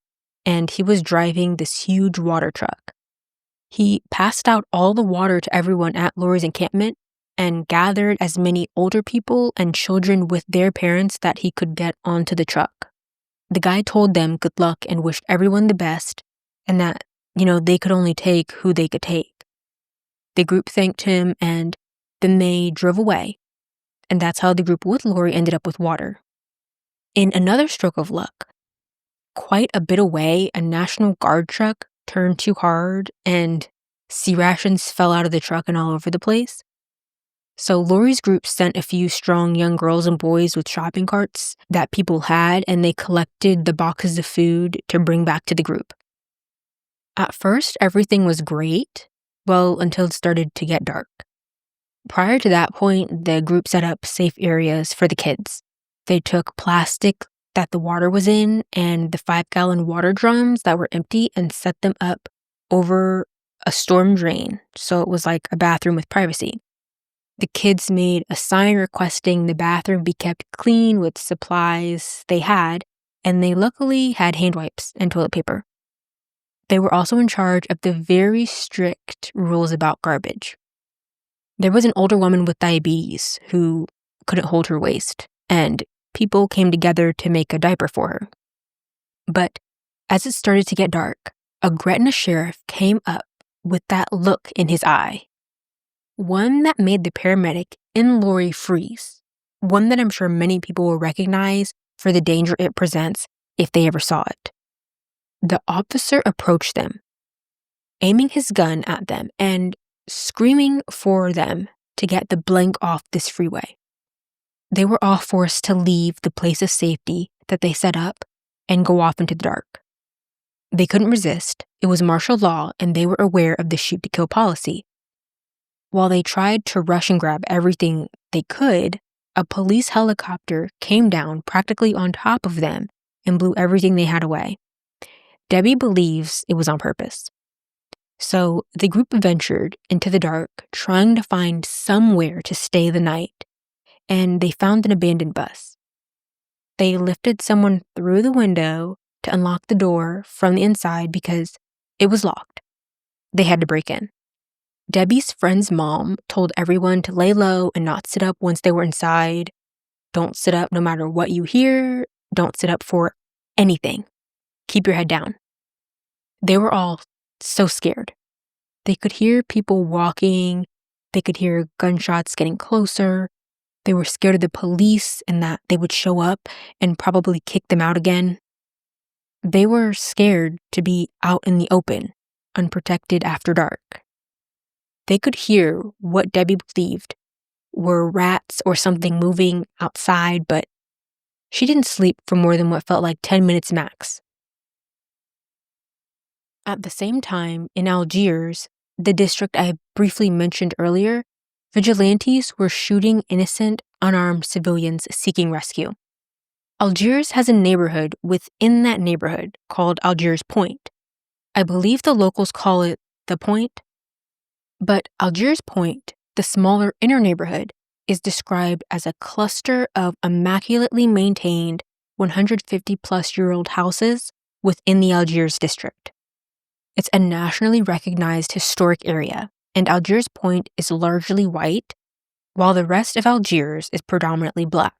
and he was driving this huge water truck. He passed out all the water to everyone at Lori's encampment and gathered as many older people and children with their parents that he could get onto the truck. The guy told them good luck and wished everyone the best, and that, they could only take who they could take. The group thanked him, and then they drove away. And that's how the group with Lori ended up with water. In another stroke of luck, quite a bit away, a National Guard truck turned too hard and sea rations fell out of the truck and all over the place. So Lori's group sent a few strong young girls and boys with shopping carts that people had, and they collected the boxes of food to bring back to the group. At first, everything was great, until it started to get dark. Prior to that point, the group set up safe areas for the kids. They took plastic that the water was in and the 5-gallon water drums that were empty and set them up over a storm drain, so it was like a bathroom with privacy. The kids made a sign requesting the bathroom be kept clean with supplies they had, and they luckily had hand wipes and toilet paper. They were also in charge of the very strict rules about garbage. There was an older woman with diabetes who couldn't hold her waste, and people came together to make a diaper for her. But as it started to get dark, a Gretna sheriff came up with that look in his eye. One that made the paramedic in Lori freeze. One that I'm sure many people will recognize for the danger it presents if they ever saw it. The officer approached them, aiming his gun at them and screaming for them to get the blank off this freeway. They were all forced to leave the place of safety that they set up and go off into the dark. They couldn't resist. It was martial law, and they were aware of the shoot-to-kill policy. While they tried to rush and grab everything they could, a police helicopter came down practically on top of them and blew everything they had away. Debbie believes it was on purpose. So the group ventured into the dark, trying to find somewhere to stay the night, and they found an abandoned bus. They lifted someone through the window to unlock the door from the inside because it was locked. They had to break in. Debbie's friend's mom told everyone to lay low and not sit up once they were inside. Don't sit up no matter what you hear. Don't sit up for anything. Keep your head down. They were all so scared. They could hear people walking. They could hear gunshots getting closer. They were scared of the police and that they would show up and probably kick them out again. They were scared to be out in the open, unprotected after dark. They could hear what Debbie believed were rats or something moving outside, but she didn't sleep for more than what felt like 10 minutes max. At the same time, in Algiers, the district I briefly mentioned earlier, vigilantes were shooting innocent, unarmed civilians seeking rescue. Algiers has a neighborhood within that neighborhood called Algiers Point. I believe the locals call it the Point. But Algiers Point, the smaller inner neighborhood, is described as a cluster of immaculately maintained 150-plus-year-old houses within the Algiers district. It's a nationally recognized historic area, and Algiers Point is largely white, while the rest of Algiers is predominantly black.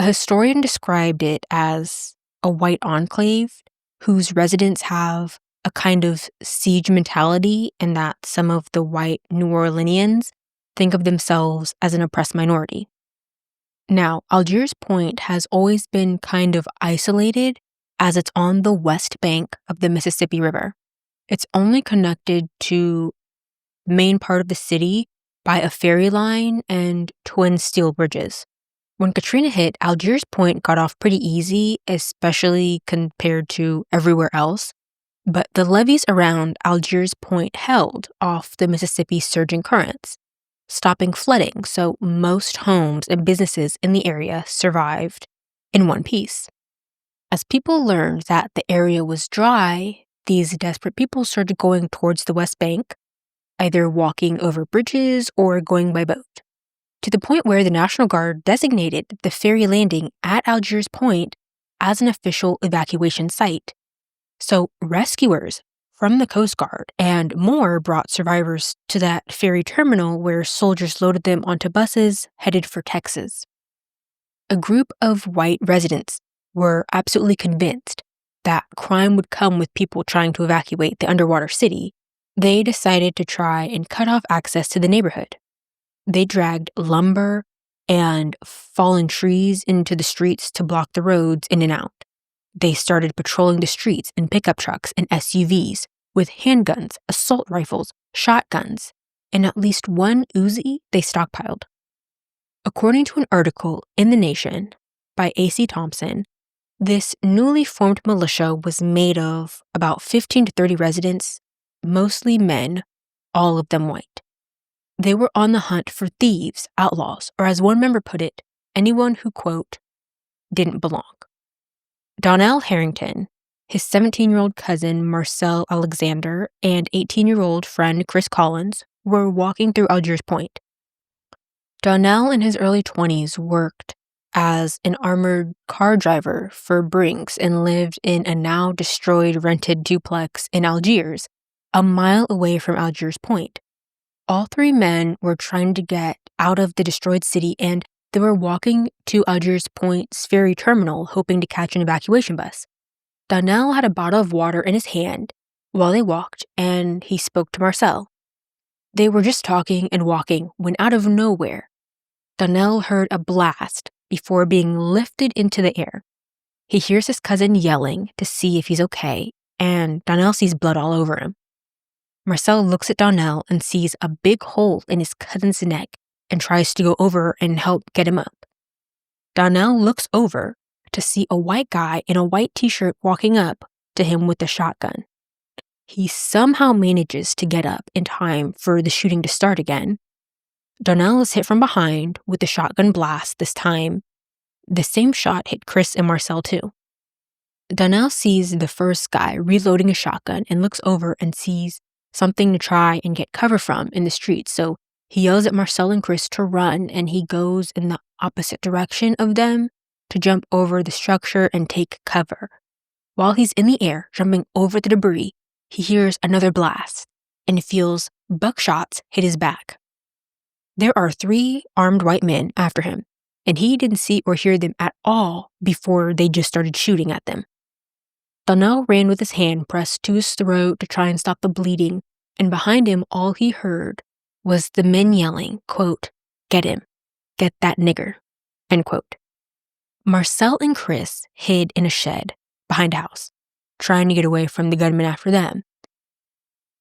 A historian described it as a white enclave whose residents have a kind of siege mentality, and that some of the white New Orleanians think of themselves as an oppressed minority. Now, Algiers Point has always been kind of isolated as it's on the west bank of the Mississippi River. It's only connected to the main part of the city by a ferry line and twin steel bridges. When Katrina hit, Algiers Point got off pretty easy, especially compared to everywhere else. But the levees around Algiers Point held off the Mississippi's surging currents, stopping flooding, so most homes and businesses in the area survived in one piece. As people learned that the area was dry, these desperate people started going towards the West Bank, either walking over bridges or going by boat, to the point where the National Guard designated the ferry landing at Algiers Point as an official evacuation site. So rescuers from the Coast Guard and more brought survivors to that ferry terminal where soldiers loaded them onto buses headed for Texas. A group of white residents were absolutely convinced that crime would come with people trying to evacuate the underwater city. They decided to try and cut off access to the neighborhood. They dragged lumber and fallen trees into the streets to block the roads in and out. They started patrolling the streets in pickup trucks and SUVs with handguns, assault rifles, shotguns, and at least one Uzi they stockpiled. According to an article in The Nation by A.C. Thompson, this newly formed militia was made of about 15 to 30 residents, mostly men, all of them white. They were on the hunt for thieves, outlaws, or as one member put it, anyone who, quote, didn't belong. Donnell Harrington, his 17-year-old cousin Marcel Alexander, and 18-year-old friend Chris Collins were walking through Algiers Point. Donnell in his early 20s worked as an armored car driver for Brinks and lived in a now destroyed rented duplex in Algiers, a mile away from Algiers Point. All three men were trying to get out of the destroyed city, and they were walking to Algiers Point's ferry terminal hoping to catch an evacuation bus. Donnell had a bottle of water in his hand while they walked, and he spoke to Marcel. They were just talking and walking when out of nowhere, Donnell heard a blast before being lifted into the air. He hears his cousin yelling to see if he's okay, and Donnell sees blood all over him. Marcel looks at Donnell and sees a big hole in his cousin's neck and tries to go over and help get him up. Donnell looks over to see a white guy in a white t-shirt walking up to him with a shotgun. He somehow manages to get up in time for the shooting to start again. Donnell is hit from behind with a shotgun blast this time. The same shot hit Chris and Marcel too. Donnell sees the first guy reloading a shotgun and looks over and sees something to try and get cover from in the street, so he yells at Marcel and Chris to run, and he goes in the opposite direction of them to jump over the structure and take cover. While he's in the air, jumping over the debris, he hears another blast and feels buckshots hit his back. There are 3 armed white men after him, and he didn't see or hear them at all before they just started shooting at them. Donnell ran with his hand pressed to his throat to try and stop the bleeding, and behind him all he heard was the men yelling, quote, "Get him. Get that nigger," end quote. Marcel and Chris hid in a shed behind a house, trying to get away from the gunmen after them.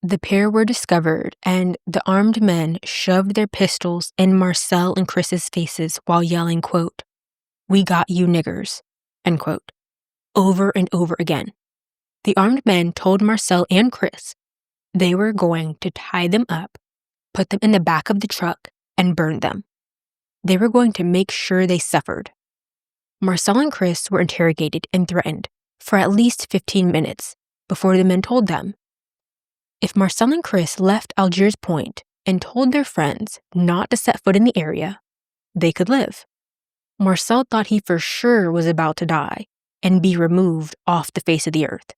The pair were discovered, and the armed men shoved their pistols in Marcel and Chris's faces while yelling, quote, "We got you niggers," end quote, over and over again. The armed men told Marcel and Chris they were going to tie them up, put them in the back of the truck, and burn them. They were going to make sure they suffered. Marcel and Chris were interrogated and threatened for at least 15 minutes before the men told them. If Marcel and Chris left Algiers Point and told their friends not to set foot in the area, they could live. Marcel thought he for sure was about to die and be removed off the face of the earth.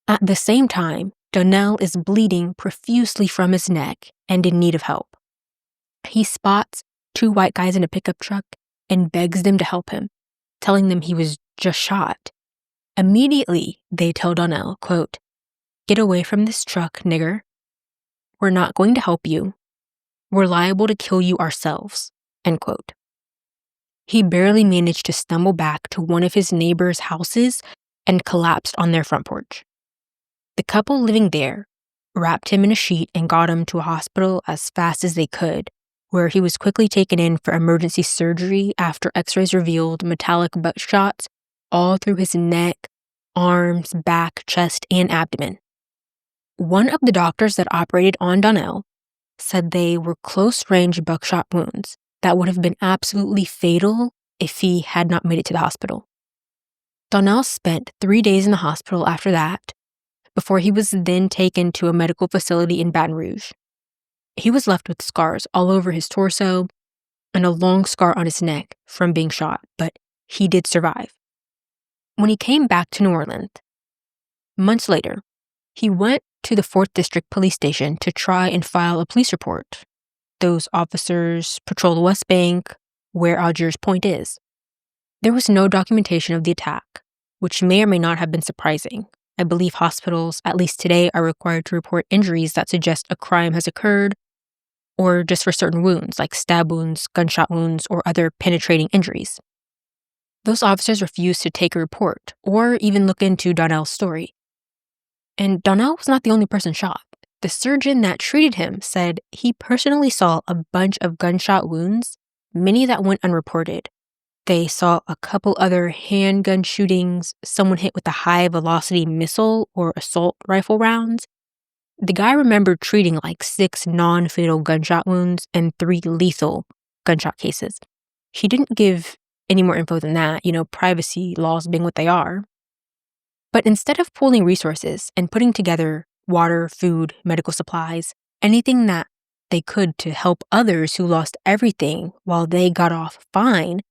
At the same time, Donnell is bleeding profusely from his neck and in need of help. He spots 2 white guys in a pickup truck and begs them to help him. telling them he was just shot. Immediately, they tell Donnell, quote, "Get away from this truck, nigger. We're not going to help you. We're liable to kill you ourselves," end quote. He barely managed to stumble back to one of his neighbors' houses and collapsed on their front porch. The couple living there wrapped him in a sheet and got him to a hospital as fast as they could, where he was quickly taken in for emergency surgery after x-rays revealed metallic butt shots all through his neck, arms, back, chest, and abdomen. One of the doctors that operated on Donnell said they were close-range buckshot wounds that would have been absolutely fatal if he had not made it to the hospital. Donnell spent 3 days in the hospital after that, before he was then taken to a medical facility in Baton Rouge. He was left with scars all over his torso and a long scar on his neck from being shot, but he did survive. When he came back to New Orleans, months later, he went to the 4th District Police Station to try and file a police report. Those officers patrol the West Bank, where Algiers Point is. There was no documentation of the attack, which may or may not have been surprising. I believe hospitals, at least today, are required to report injuries that suggest a crime has occurred, or just for certain wounds, like stab wounds, gunshot wounds, or other penetrating injuries. Those officers refused to take a report, or even look into Donnell's story. And Donnell was not the only person shot. The surgeon that treated him said he personally saw a bunch of gunshot wounds, many that went unreported. They saw a couple other handgun shootings, someone hit with a high-velocity missile or assault rifle rounds. The guy remembered treating like 6 non-fatal gunshot wounds and 3 lethal gunshot cases. He didn't give any more info than that, privacy laws being what they are. But instead of pooling resources and putting together water, food, medical supplies, anything that they could to help others who lost everything while they got off fine,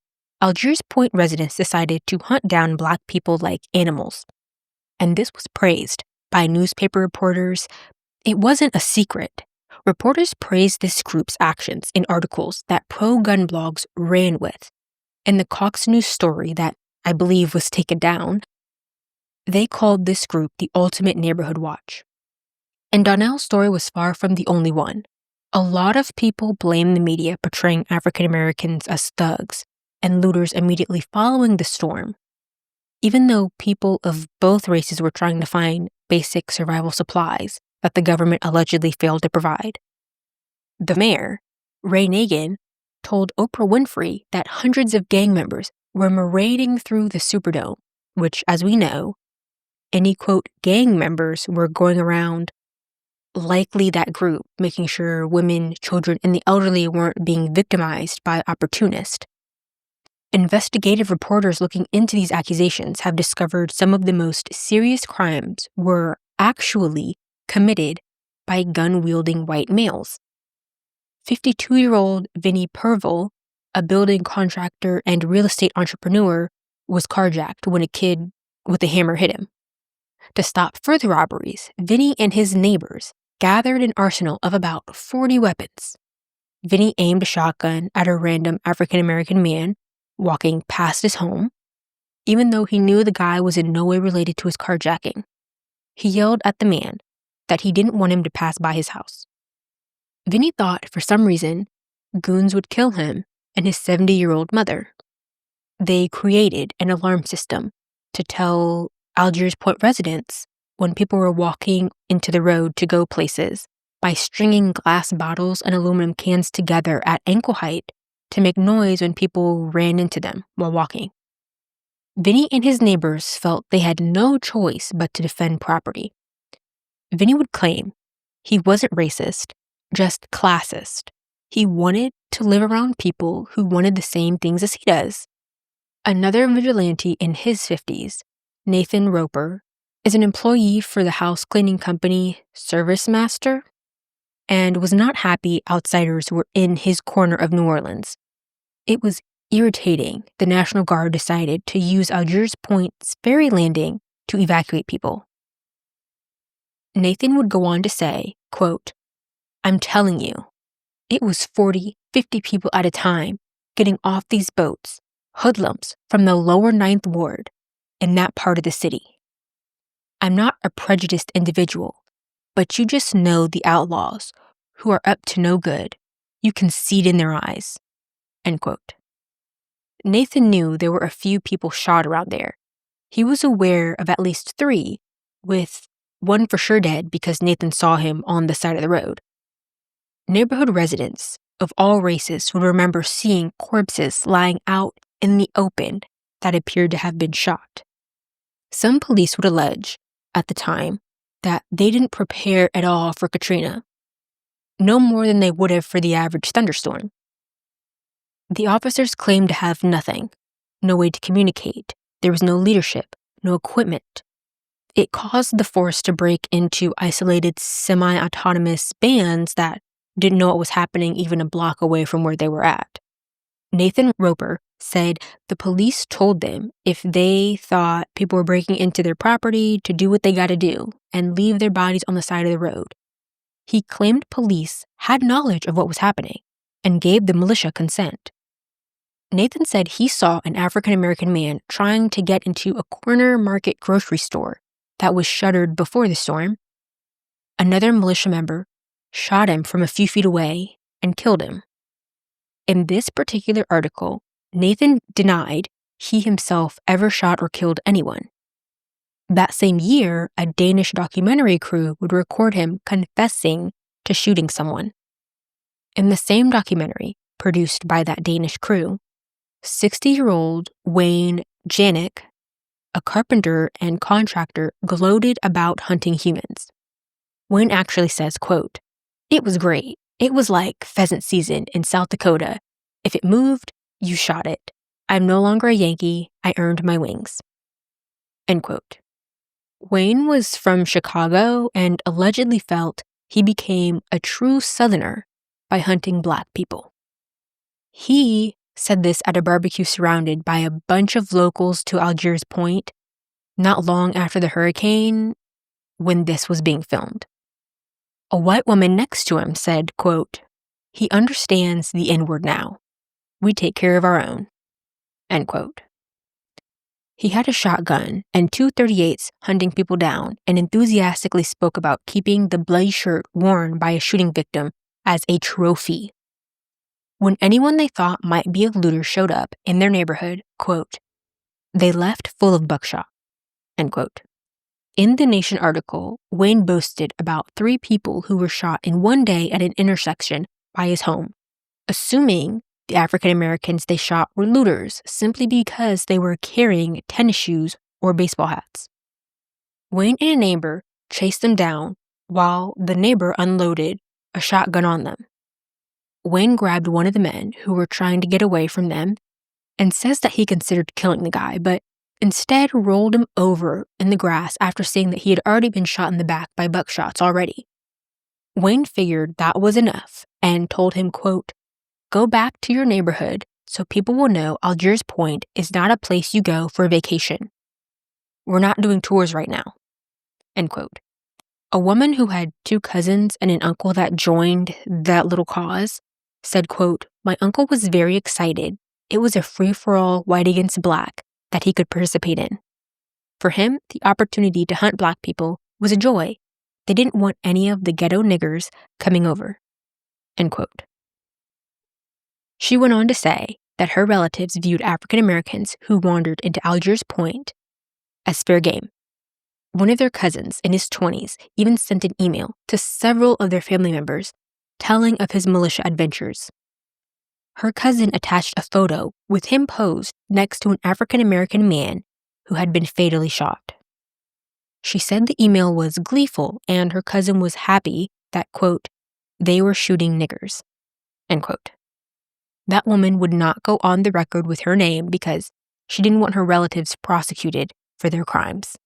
Algiers Point residents decided to hunt down Black people like animals. And this was praised by newspaper reporters. It wasn't a secret. Reporters praised this group's actions in articles that pro-gun blogs ran with. In the Cox News story that I believe was taken down, they called this group the ultimate neighborhood watch. And Donnell's story was far from the only one. A lot of people blame the media portraying African Americans as thugs and looters immediately following the storm, even though people of both races were trying to find basic survival supplies that the government allegedly failed to provide. The mayor, Ray Nagin, told Oprah Winfrey that hundreds of gang members were marauding through the Superdome, which, as we know, any, quote, gang members were going around, likely that group, making sure women, children, and the elderly weren't being victimized by opportunists. Investigative reporters looking into these accusations have discovered some of the most serious crimes were actually committed by gun-wielding white males. 52-year-old Vinnie Purville, a building contractor and real estate entrepreneur, was carjacked when a kid with a hammer hit him. To stop further robberies, Vinnie and his neighbors gathered an arsenal of about 40 weapons. Vinnie aimed a shotgun at a random African-American man walking past his home, even though he knew the guy was in no way related to his carjacking. He yelled at the man that he didn't want him to pass by his house. Vinnie thought, for some reason, goons would kill him and his 70-year-old mother. They created an alarm system to tell Algiers Point residents when people were walking into the road to go places by stringing glass bottles and aluminum cans together at ankle height to make noise when people ran into them while walking. Vinnie and his neighbors felt they had no choice but to defend property. Vinnie would claim he wasn't racist, just classist. He wanted to live around people who wanted the same things as he does. Another vigilante in his 50s, Nathan Roper, is an employee for the house cleaning company Service Master and was not happy outsiders were in his corner of New Orleans. It was irritating the National Guard decided to use Algiers Point's ferry landing to evacuate people. Nathan would go on to say, quote, "I'm telling you, it was 40, 50 people at a time getting off these boats, hoodlums from the lower Ninth Ward in that part of the city. I'm not a prejudiced individual, but you just know the outlaws who are up to no good. You can see it in their eyes." End quote. Nathan knew there were a few people shot around there. He was aware of at least 3, with one for sure dead because Nathan saw him on the side of the road. Neighborhood residents of all races would remember seeing corpses lying out in the open that appeared to have been shot. Some police would allege, at the time, that they didn't prepare at all for Katrina, no more than they would have for the average thunderstorm. The officers claimed to have nothing, no way to communicate. There was no leadership, no equipment. It caused the force to break into isolated semi-autonomous bands that didn't know what was happening even a block away from where they were at. Nathan Roper said the police told them if they thought people were breaking into their property to do what they gotta do and leave their bodies on the side of the road. He claimed police had knowledge of what was happening and gave the militia consent. Nathan said he saw an African-American man trying to get into a corner market grocery store that was shuttered before the storm. Another militia member shot him from a few feet away and killed him. In this particular article, Nathan denied he himself ever shot or killed anyone. That same year, a Danish documentary crew would record him confessing to shooting someone. In the same documentary, produced by that Danish crew, 60-year-old Wayne Janik, a carpenter and contractor, gloated about hunting humans. Wayne actually says, quote, "It was great. It was like pheasant season in South Dakota. If it moved, you shot it. I'm no longer a Yankee. I earned my wings." End quote. Wayne was from Chicago and allegedly felt he became a true Southerner by hunting Black people. He said this at a barbecue surrounded by a bunch of locals to Algiers Point, not long after the hurricane, when this was being filmed. A white woman next to him said, quote, "He understands the N-word now. We take care of our own." End quote. He had a shotgun and 238s hunting people down and enthusiastically spoke about keeping the bloody shirt worn by a shooting victim as a trophy. When anyone they thought might be a looter showed up in their neighborhood, quote, "They left full of buckshot." End quote. In the Nation article, Wayne boasted about 3 people who were shot in one day at an intersection by his home, assuming the African Americans they shot were looters simply because they were carrying tennis shoes or baseball hats. Wayne and a neighbor chased them down while the neighbor unloaded a shotgun on them. Wayne grabbed one of the men who were trying to get away from them and says that he considered killing the guy, but instead rolled him over in the grass after seeing that he had already been shot in the back by buckshots already. Wayne figured that was enough and told him, quote, "Go back to your neighborhood so people will know Algiers Point is not a place you go for a vacation. We're not doing tours right now." End quote. A woman who had 2 cousins and an uncle that joined that little cause said, quote, "My uncle was very excited. It was a free-for-all white against black that he could participate in. For him, the opportunity to hunt Black people was a joy. They didn't want any of the ghetto niggers coming over." End quote. She went on to say that her relatives viewed African Americans who wandered into Algiers Point as fair game. One of their cousins in his 20s even sent an email to several of their family members telling of his militia adventures. Her cousin attached a photo with him posed next to an African American man who had been fatally shot. She said the email was gleeful and her cousin was happy that, quote, "They were shooting niggers." End quote. That woman would not go on the record with her name because she didn't want her relatives prosecuted for their crimes.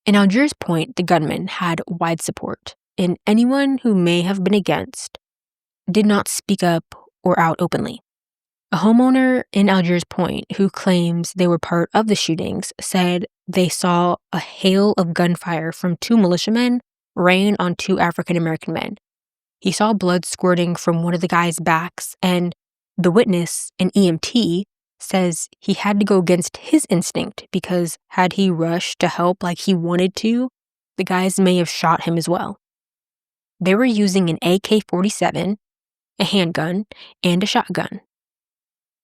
In Algiers Point, the gunman had wide support, and anyone who may have been against did not speak up or out openly. A homeowner in Algiers Point who claims they were part of the shootings said they saw a hail of gunfire from 2 militiamen rain on 2 African American men. He saw blood squirting from one of the guy's backs, and the witness, an EMT, says he had to go against his instinct because had he rushed to help like he wanted to, the guys may have shot him as well. They were using an AK-47, a handgun, and a shotgun.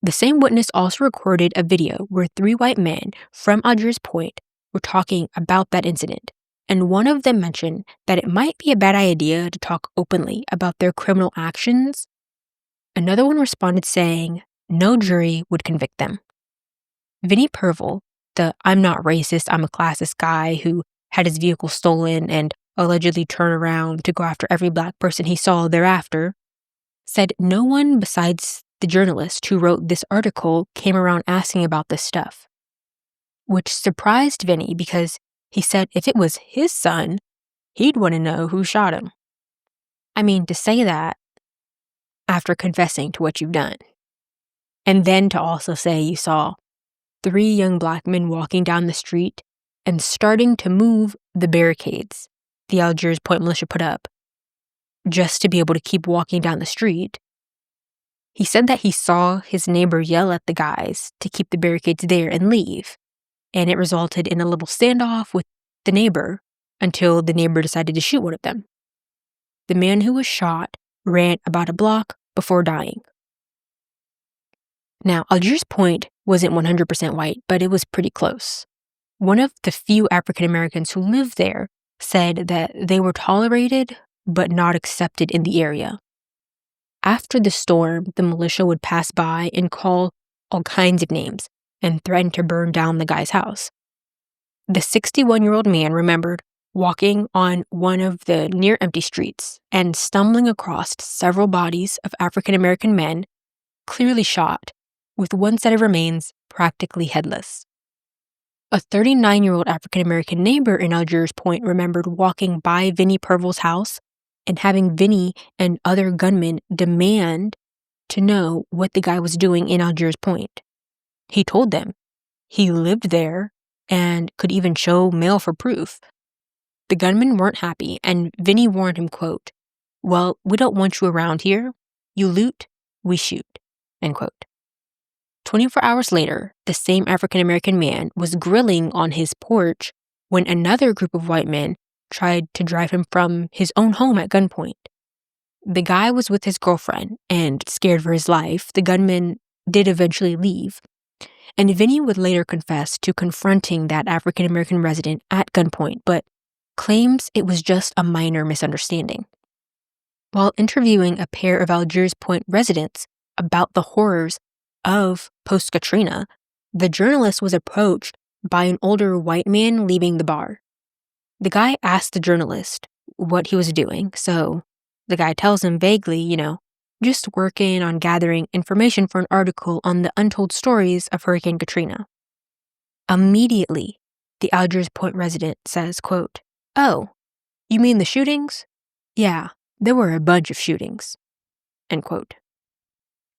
The same witness also recorded a video where 3 white men from Algiers Point were talking about that incident, and one of them mentioned that it might be a bad idea to talk openly about their criminal actions. Another one responded saying no jury would convict them. Vinnie Purvel, the I'm not racist, I'm a classist guy who had his vehicle stolen and allegedly turned around to go after every black person he saw thereafter, said no one besides the journalist who wrote this article came around asking about this stuff, which surprised Vinnie because he said if it was his son, he'd want to know who shot him. I mean, to say that after confessing to what you've done, and then to also say you saw 3 young black men walking down the street and starting to move the barricades the Algiers Point militia put up just to be able to keep walking down the street. He said that he saw his neighbor yell at the guys to keep the barricades there and leave, and it resulted in a little standoff with the neighbor until the neighbor decided to shoot one of them. The man who was shot ran about a block before dying. Now, Algiers Point wasn't 100% white, but it was pretty close. One of the few African Americans who lived there said that they were tolerated but not accepted in the area. After the storm, the militia would pass by and call all kinds of names and threaten to burn down the guy's house. The 61-year-old man remembered walking on one of the near-empty streets and stumbling across several bodies of African American men, clearly shot, with one set of remains practically headless. A 39-year-old African American neighbor in Algiers Point remembered walking by Vinnie Purvel's house and having Vinnie and other gunmen demand to know what the guy was doing in Algiers Point. He told them he lived there and could even show mail for proof. The gunmen weren't happy, and Vinnie warned him, quote, "Well, we don't want you around here. You loot, we shoot," end quote. 24 hours later, the same African-American man was grilling on his porch when another group of white men tried to drive him from his own home at gunpoint. The guy was with his girlfriend, and scared for his life, the gunmen did eventually leave. And Vinnie would later confess to confronting that African-American resident at gunpoint, but claims it was just a minor misunderstanding. While interviewing a pair of Algiers Point residents about the horrors of post-Katrina, the journalist was approached by an older white man leaving the bar. The guy asked the journalist what he was doing, so the guy tells him vaguely, just working on gathering information for an article on the untold stories of Hurricane Katrina. Immediately, the Algiers Point resident says, quote, "Oh, you mean the shootings? Yeah, there were a bunch of shootings," end quote.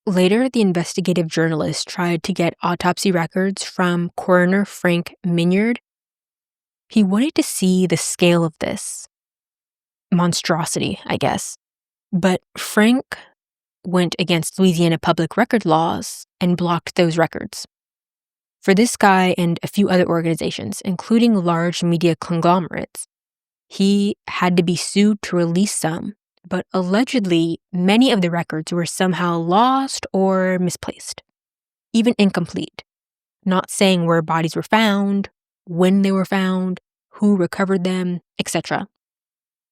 Later, the investigative journalist tried to get autopsy records from coroner Frank Mignard. He wanted to see the scale of this monstrosity, I guess. But Frank went against Louisiana public record laws and blocked those records. For this guy and a few other organizations, including large media conglomerates, he had to be sued to release some, but allegedly many of the records were somehow lost or misplaced, even incomplete, not saying where bodies were found, when they were found, who recovered them, etc.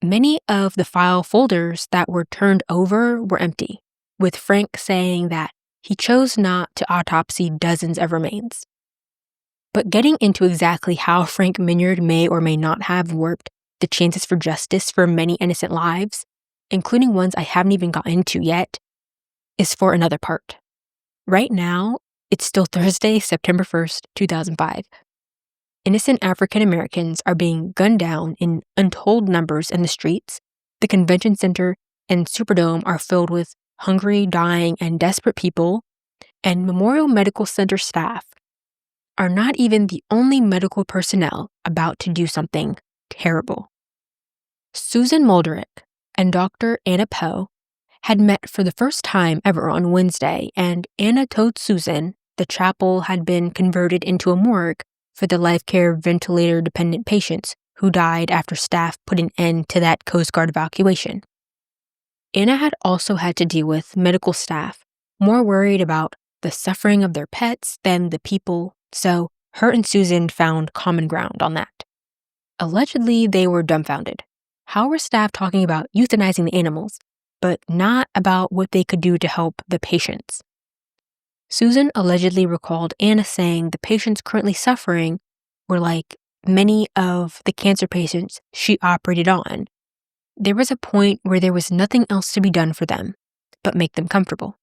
Many of the file folders that were turned over were empty, with Frank saying that he chose not to autopsy dozens of remains. But getting into exactly how Frank Mignard may or may not have warped the chances for justice for many innocent lives, including ones I haven't even gotten into yet, is for another part. Right now, it's still Thursday, September 1st, 2005. Innocent African Americans are being gunned down in untold numbers in the streets. The convention center and Superdome are filled with hungry, dying, and desperate people. And Memorial Medical Center staff are not even the only medical personnel about to do something terrible. Susan Mulderick and Dr. Anna Poe had met for the first time ever on Wednesday, and Anna told Susan the chapel had been converted into a morgue for the life care ventilator-dependent patients who died after staff put an end to that Coast Guard evacuation. Anna had also had to deal with medical staff more worried about the suffering of their pets than the people, so her and Susan found common ground on that. Allegedly, they were dumbfounded. How were staff talking about euthanizing the animals, but not about what they could do to help the patients? Susan allegedly recalled Anna saying the patients currently suffering were like many of the cancer patients she operated on. There was a point where there was nothing else to be done for them but make them comfortable.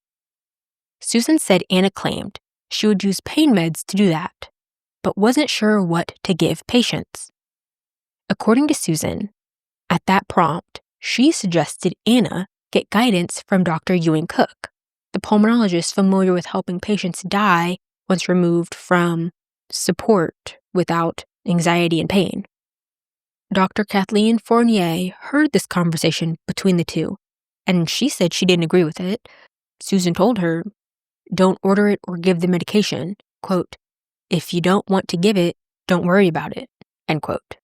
Susan said Anna claimed she would use pain meds to do that, but wasn't sure what to give patients. According to Susan, at that prompt, she suggested Anna get guidance from Dr. Ewing Cook, the pulmonologist familiar with helping patients die once removed from support without anxiety and pain. Dr. Kathleen Fournier heard this conversation between the two, and she said she didn't agree with it. Susan told her, "Don't order it or give the medication. Quote, if you don't want to give it, don't worry about it." End quote.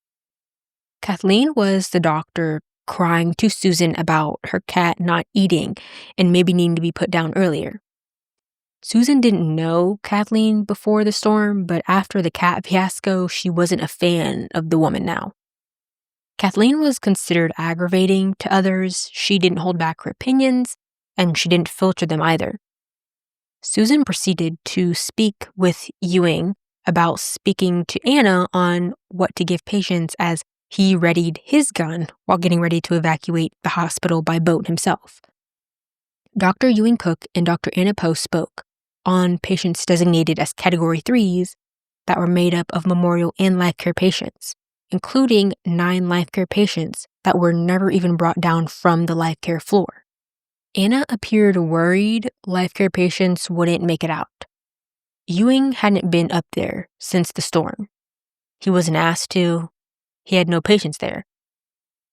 Kathleen was the doctor crying to Susan about her cat not eating and maybe needing to be put down earlier. Susan didn't know Kathleen before the storm, but after the cat fiasco, she wasn't a fan of the woman now. Kathleen was considered aggravating to others. She didn't hold back her opinions, and she didn't filter them either. Susan proceeded to speak with Ewing about speaking to Anna on what to give patients as he readied his gun while getting ready to evacuate the hospital by boat himself. Dr. Ewing Cook and Dr. Anna Poe spoke on patients designated as Category 3s that were made up of memorial and life care patients, including 9 life care patients that were never even brought down from the life care floor. Anna appeared worried life care patients wouldn't make it out. Ewing hadn't been up there since the storm. He wasn't asked to. He had no patients there.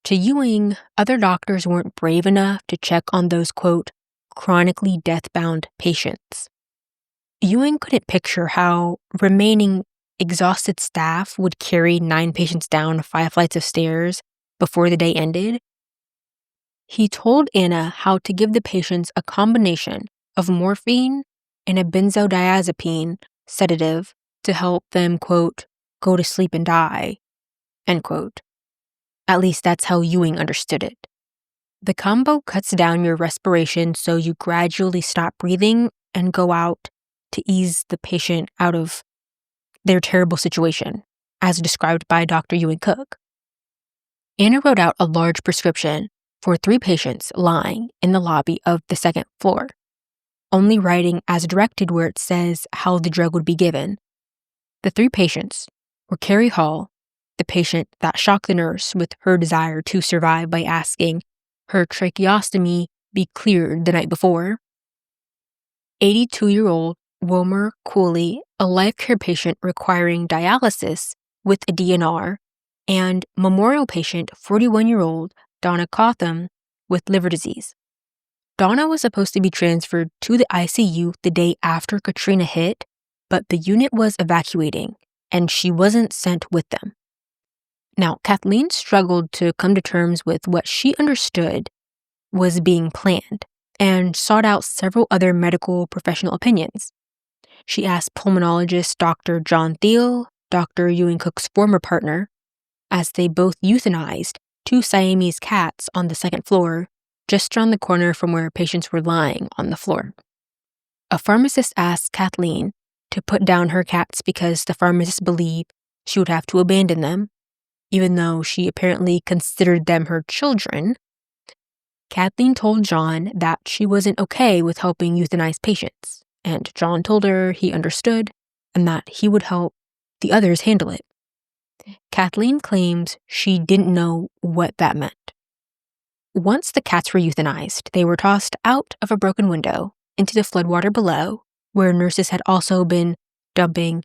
To Ewing, other doctors weren't brave enough to check on those, quote, chronically death-bound patients. Ewing couldn't picture how remaining exhausted staff would carry 9 patients down 5 flights of stairs before the day ended. He told Anna how to give the patients a combination of morphine and a benzodiazepine sedative to help them, quote, go to sleep and die, end quote. At least that's how Ewing understood it. The combo cuts down your respiration so you gradually stop breathing and go out to ease the patient out of their terrible situation, as described by Dr. Ewing Cook. Anna wrote out a large prescription for 3 patients lying in the lobby of the 2nd floor, only writing as directed where it says how the drug would be given. The 3 patients were Carrie Hall, the patient that shocked the nurse with her desire to survive by asking her tracheostomy be cleared the night before, 82-year-old Wilmer Cooley, a life care patient requiring dialysis with a DNR, and memorial patient 41-year-old Donna Cotham with liver disease. Donna was supposed to be transferred to the ICU the day after Katrina hit, but the unit was evacuating, and she wasn't sent with them. Now, Kathleen struggled to come to terms with what she understood was being planned and sought out several other medical professional opinions. She asked pulmonologist Dr. John Thiel, Dr. Ewing Cook's former partner, as they both euthanized 2 Siamese cats on the 2nd floor, just around the corner from where patients were lying on the floor. A pharmacist asked Kathleen to put down her cats because the pharmacist believed she would have to abandon them, even though she apparently considered them her children. Kathleen told John that she wasn't okay with helping euthanize patients, and John told her he understood and that he would help the others handle it. Kathleen claims she didn't know what that meant. Once the cats were euthanized, they were tossed out of a broken window into the floodwater below, where nurses had also been dumping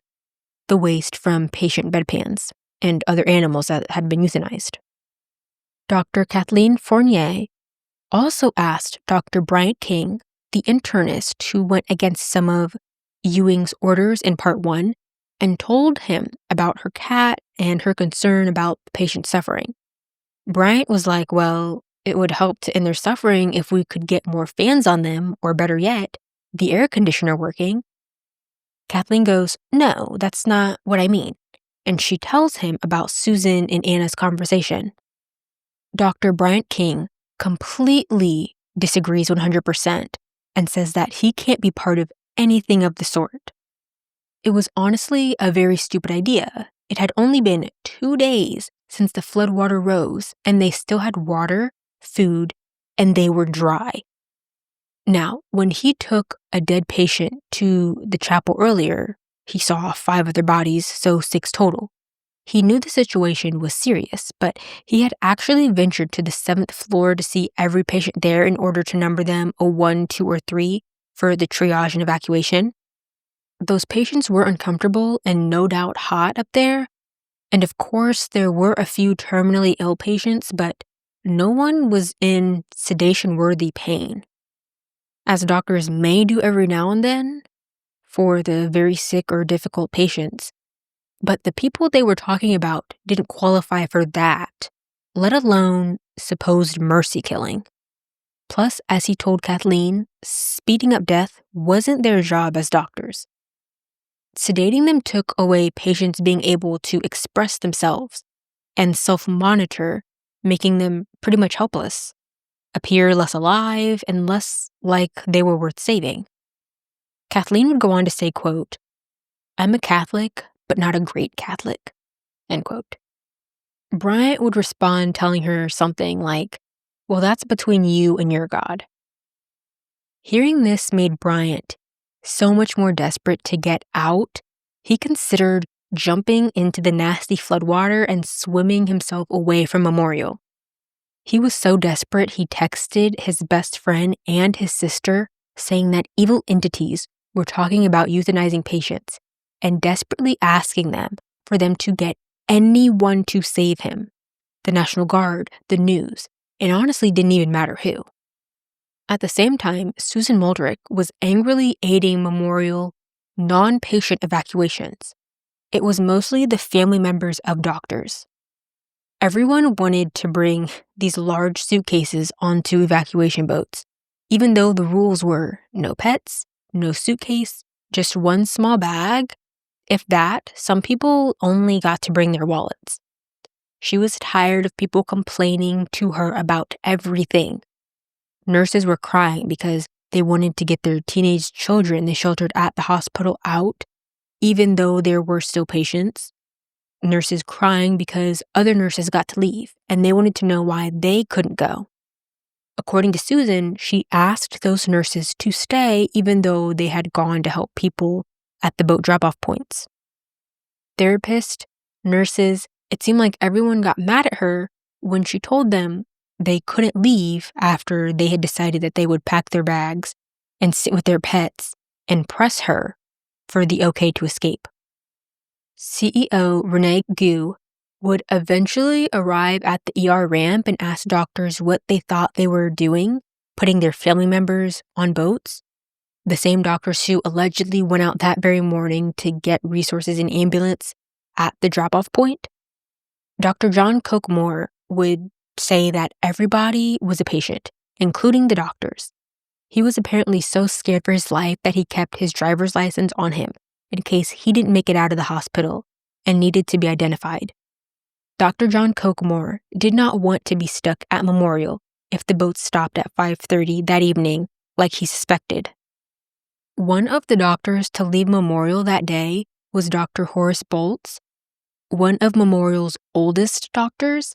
the waste from patient bedpans and other animals that had been euthanized. Dr. Kathleen Fournier also asked Dr. Bryant King, the internist who went against some of Ewing's orders in part 1 and told him about her cat and her concern about the patient's suffering. Bryant was like, well, it would help to end their suffering if we could get more fans on them, or better yet, the air conditioner working. Kathleen goes, no, that's not what I mean. And she tells him about Susan and Anna's conversation. Dr. Bryant King completely disagrees 100% and says that he can't be part of anything of the sort. It was honestly a very stupid idea. It had only been 2 days since the floodwater rose, and they still had water, food, and they were dry. Now, when he took a dead patient to the chapel earlier, he saw 5 other bodies, so 6 total. He knew the situation was serious, but he had actually ventured to the 7th floor to see every patient there in order to number them a 1, 2, or 3 for the triage and evacuation. Those patients were uncomfortable and no doubt hot up there, and of course there were a few terminally ill patients, but no one was in sedation-worthy pain, as doctors may do every now and then for the very sick or difficult patients. But the people they were talking about didn't qualify for that, let alone supposed mercy killing. Plus, as he told Kathleen, speeding up death wasn't their job as doctors. Sedating them took away patients being able to express themselves and self-monitor, making them pretty much helpless, appear less alive, and less like they were worth saving. Kathleen would go on to say, quote, I'm a Catholic, but not a great Catholic, end quote. Bryant would respond telling her something like, well, that's between you and your God. Hearing this made Bryant so much more desperate to get out, he considered jumping into the nasty floodwater and swimming himself away from Memorial. He was so desperate he texted his best friend and his sister saying that evil entities were talking about euthanizing patients and desperately asking them for them to get anyone to save him. The National Guard, the news, it honestly didn't even matter who. At the same time, Susan Muldrick was angrily aiding Memorial non-patient evacuations. It was mostly the family members of doctors. Everyone wanted to bring these large suitcases onto evacuation boats, even though the rules were no pets, no suitcase, just one small bag. If that, some people only got to bring their wallets. She was tired of people complaining to her about everything. Nurses were crying because they wanted to get their teenage children they sheltered at the hospital out, even though there were still patients. Nurses crying because other nurses got to leave, and they wanted to know why they couldn't go. According to Susan, she asked those nurses to stay even though they had gone to help people at the boat drop-off points. Therapists, nurses, it seemed like everyone got mad at her when she told them they couldn't leave after they had decided that they would pack their bags and sit with their pets and press her for the okay to escape. CEO Renee Gu would eventually arrive at the ER ramp and ask doctors what they thought they were doing, putting their family members on boats. The same doctors who allegedly went out that very morning to get resources in ambulance at the drop-off point. Dr. John Kochmore would say that everybody was a patient, including the doctors. He was apparently so scared for his life that he kept his driver's license on him in case he didn't make it out of the hospital and needed to be identified. Dr. John Kochmore did not want to be stuck at Memorial if the boat stopped at 5:30 that evening like he suspected. One of the doctors to leave Memorial that day was Dr. Horace Bolts, one of Memorial's oldest doctors.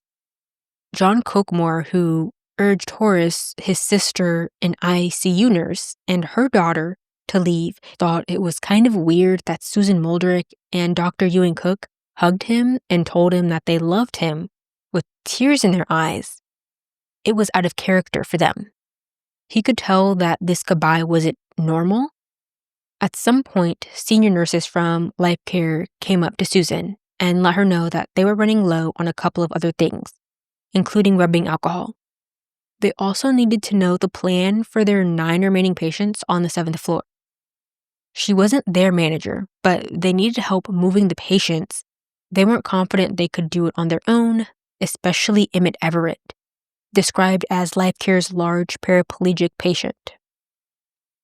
John Kochmore, who urged Horace, his sister, an ICU nurse, and her daughter to leave, thought it was kind of weird that Susan Muldrick and Dr. Ewing Cook hugged him and told him that they loved him with tears in their eyes. It was out of character for them. He could tell that this goodbye wasn't normal. At some point, senior nurses from Life Care came up to Susan and let her know that they were running low on a couple of other things, including rubbing alcohol. They also needed to know the plan for their 9 remaining patients on the 7th floor. She wasn't their manager, but they needed help moving the patients. They weren't confident they could do it on their own, especially Emmett Everett, described as LifeCare's large paraplegic patient.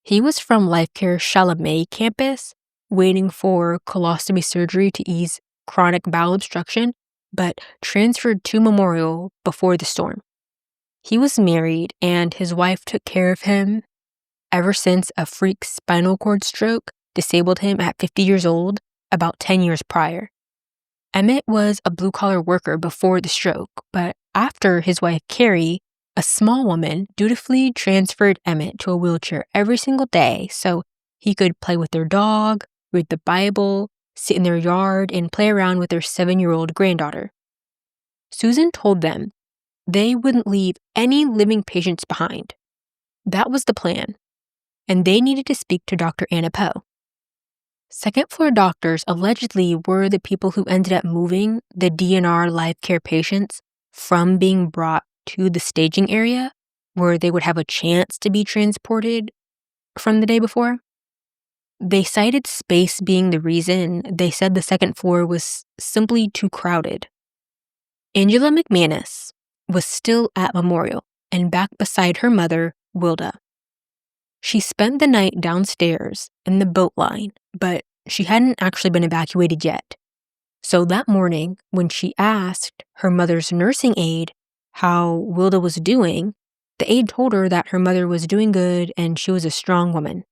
He was from LifeCare Chalamet campus, waiting for colostomy surgery to ease chronic bowel obstruction, but transferred to Memorial before the storm. He was married, and his wife took care of him ever since a freak spinal cord stroke disabled him at 50 years old about 10 years prior. Emmett was a blue-collar worker before the stroke, but after his wife Carrie, a small woman, dutifully transferred Emmett to a wheelchair every single day so he could play with their dog, read the Bible, sit in their yard, and play around with their 7-year-old granddaughter. Susan told them they wouldn't leave any living patients behind. That was the plan, and they needed to speak to Dr. Anna Poe. Second-floor doctors allegedly were the people who ended up moving the DNR LifeCare patients from being brought to the staging area where they would have a chance to be transported from the day before. They cited space being the reason. They said the second floor was simply too crowded. Angela McManus was still at Memorial and back beside her mother, Wilda. She spent the night downstairs in the boat line, but she hadn't actually been evacuated yet. So that morning, when she asked her mother's nursing aide how Wilda was doing, the aide told her that her mother was doing good and she was a strong woman.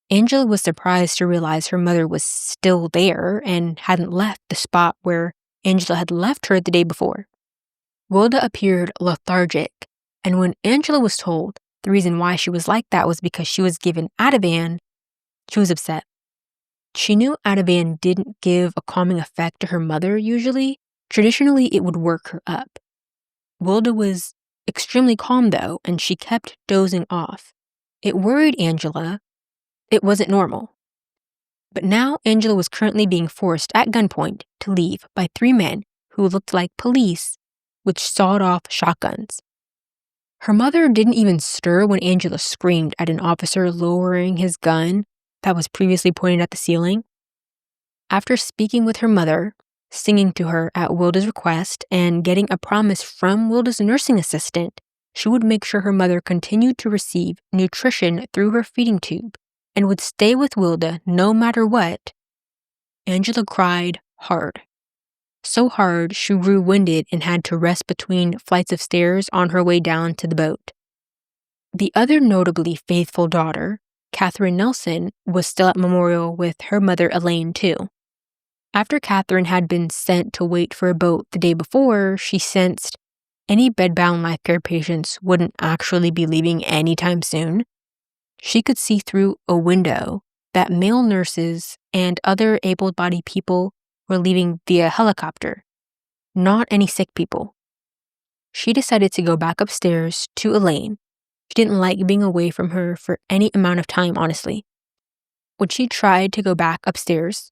Angela was surprised to realize her mother was still there and hadn't left the spot where Angela had left her the day before. Wilda appeared lethargic, and when Angela was told the reason why she was like that was because she was given Ativan, she was upset. She knew Ativan didn't give a calming effect to her mother usually. Traditionally, it would work her up. Wilda was extremely calm, though, and she kept dozing off. It worried Angela. It wasn't normal. But now Angela was currently being forced at gunpoint to leave by 3 men who looked like police with sawed-off shotguns. Her mother didn't even stir when Angela screamed at an officer lowering his gun that was previously pointed at the ceiling. After speaking with her mother, singing to her at Wilda's request, and getting a promise from Wilda's nursing assistant, she would make sure her mother continued to receive nutrition through her feeding tube and would stay with Wilda no matter what, Angela cried hard. So hard she grew winded and had to rest between flights of stairs on her way down to the boat. The other notably faithful daughter, Catherine Nelson, was still at Memorial with her mother Elaine too. After Catherine had been sent to wait for a boat the day before, she sensed any bedbound LifeCare patients wouldn't actually be leaving anytime soon. She could see through a window that male nurses and other able-bodied people were leaving via helicopter, not any sick people. She decided to go back upstairs to Elaine. She didn't like being away from her for any amount of time, honestly. When she tried to go back upstairs,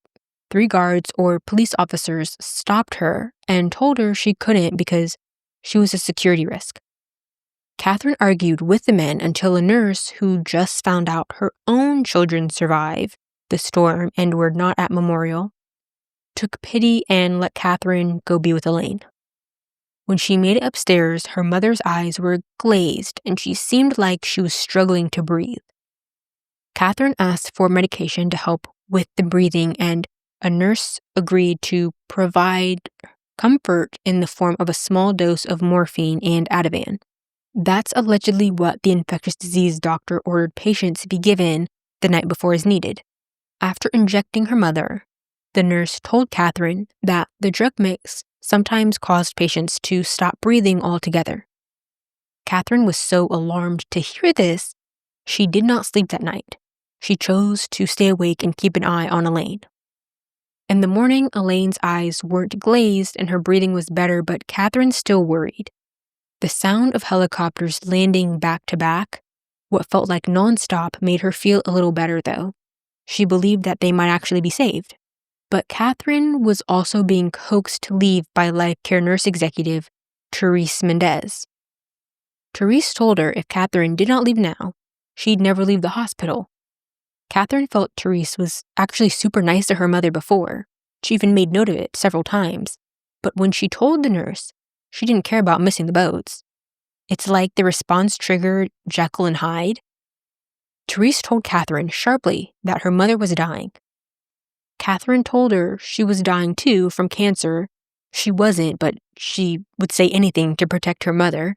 3 guards or police officers stopped her and told her she couldn't because she was a security risk. Catherine argued with the men until a nurse who just found out her own children survived the storm and were not at Memorial took pity and let Catherine go be with Elaine. When she made it upstairs, her mother's eyes were glazed and she seemed like she was struggling to breathe. Catherine asked for medication to help with the breathing, and a nurse agreed to provide comfort in the form of a small dose of morphine and Ativan. That's allegedly what the infectious disease doctor ordered patients be given the night before as needed. After injecting her mother, the nurse told Catherine that the drug mix sometimes caused patients to stop breathing altogether. Catherine was so alarmed to hear this, she did not sleep that night. She chose to stay awake and keep an eye on Elaine. In the morning, Elaine's eyes weren't glazed and her breathing was better, but Catherine still worried. The sound of helicopters landing back to back, what felt like nonstop, made her feel a little better though. She believed that they might actually be saved. But Catherine was also being coaxed to leave by LifeCare nurse executive Therese Mendez. Therese told her if Catherine did not leave now, she'd never leave the hospital. Catherine felt Therese was actually super nice to her mother before. She even made note of it several times. But when she told the nurse, she didn't care about missing the boats. It's like the response triggered Jekyll and Hyde. Therese told Catherine sharply that her mother was dying. Catherine told her she was dying too from cancer. She wasn't, but she would say anything to protect her mother.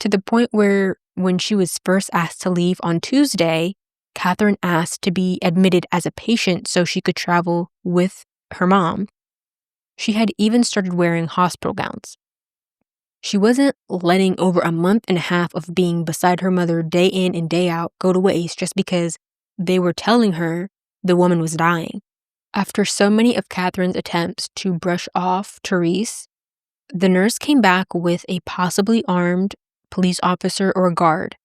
To the point where, when she was first asked to leave on Tuesday, Catherine asked to be admitted as a patient so she could travel with her mom. She had even started wearing hospital gowns. She wasn't letting over a month and a half of being beside her mother day in and day out go to waste just because they were telling her the woman was dying. After so many of Catherine's attempts to brush off Therese, the nurse came back with a possibly armed police officer or guard.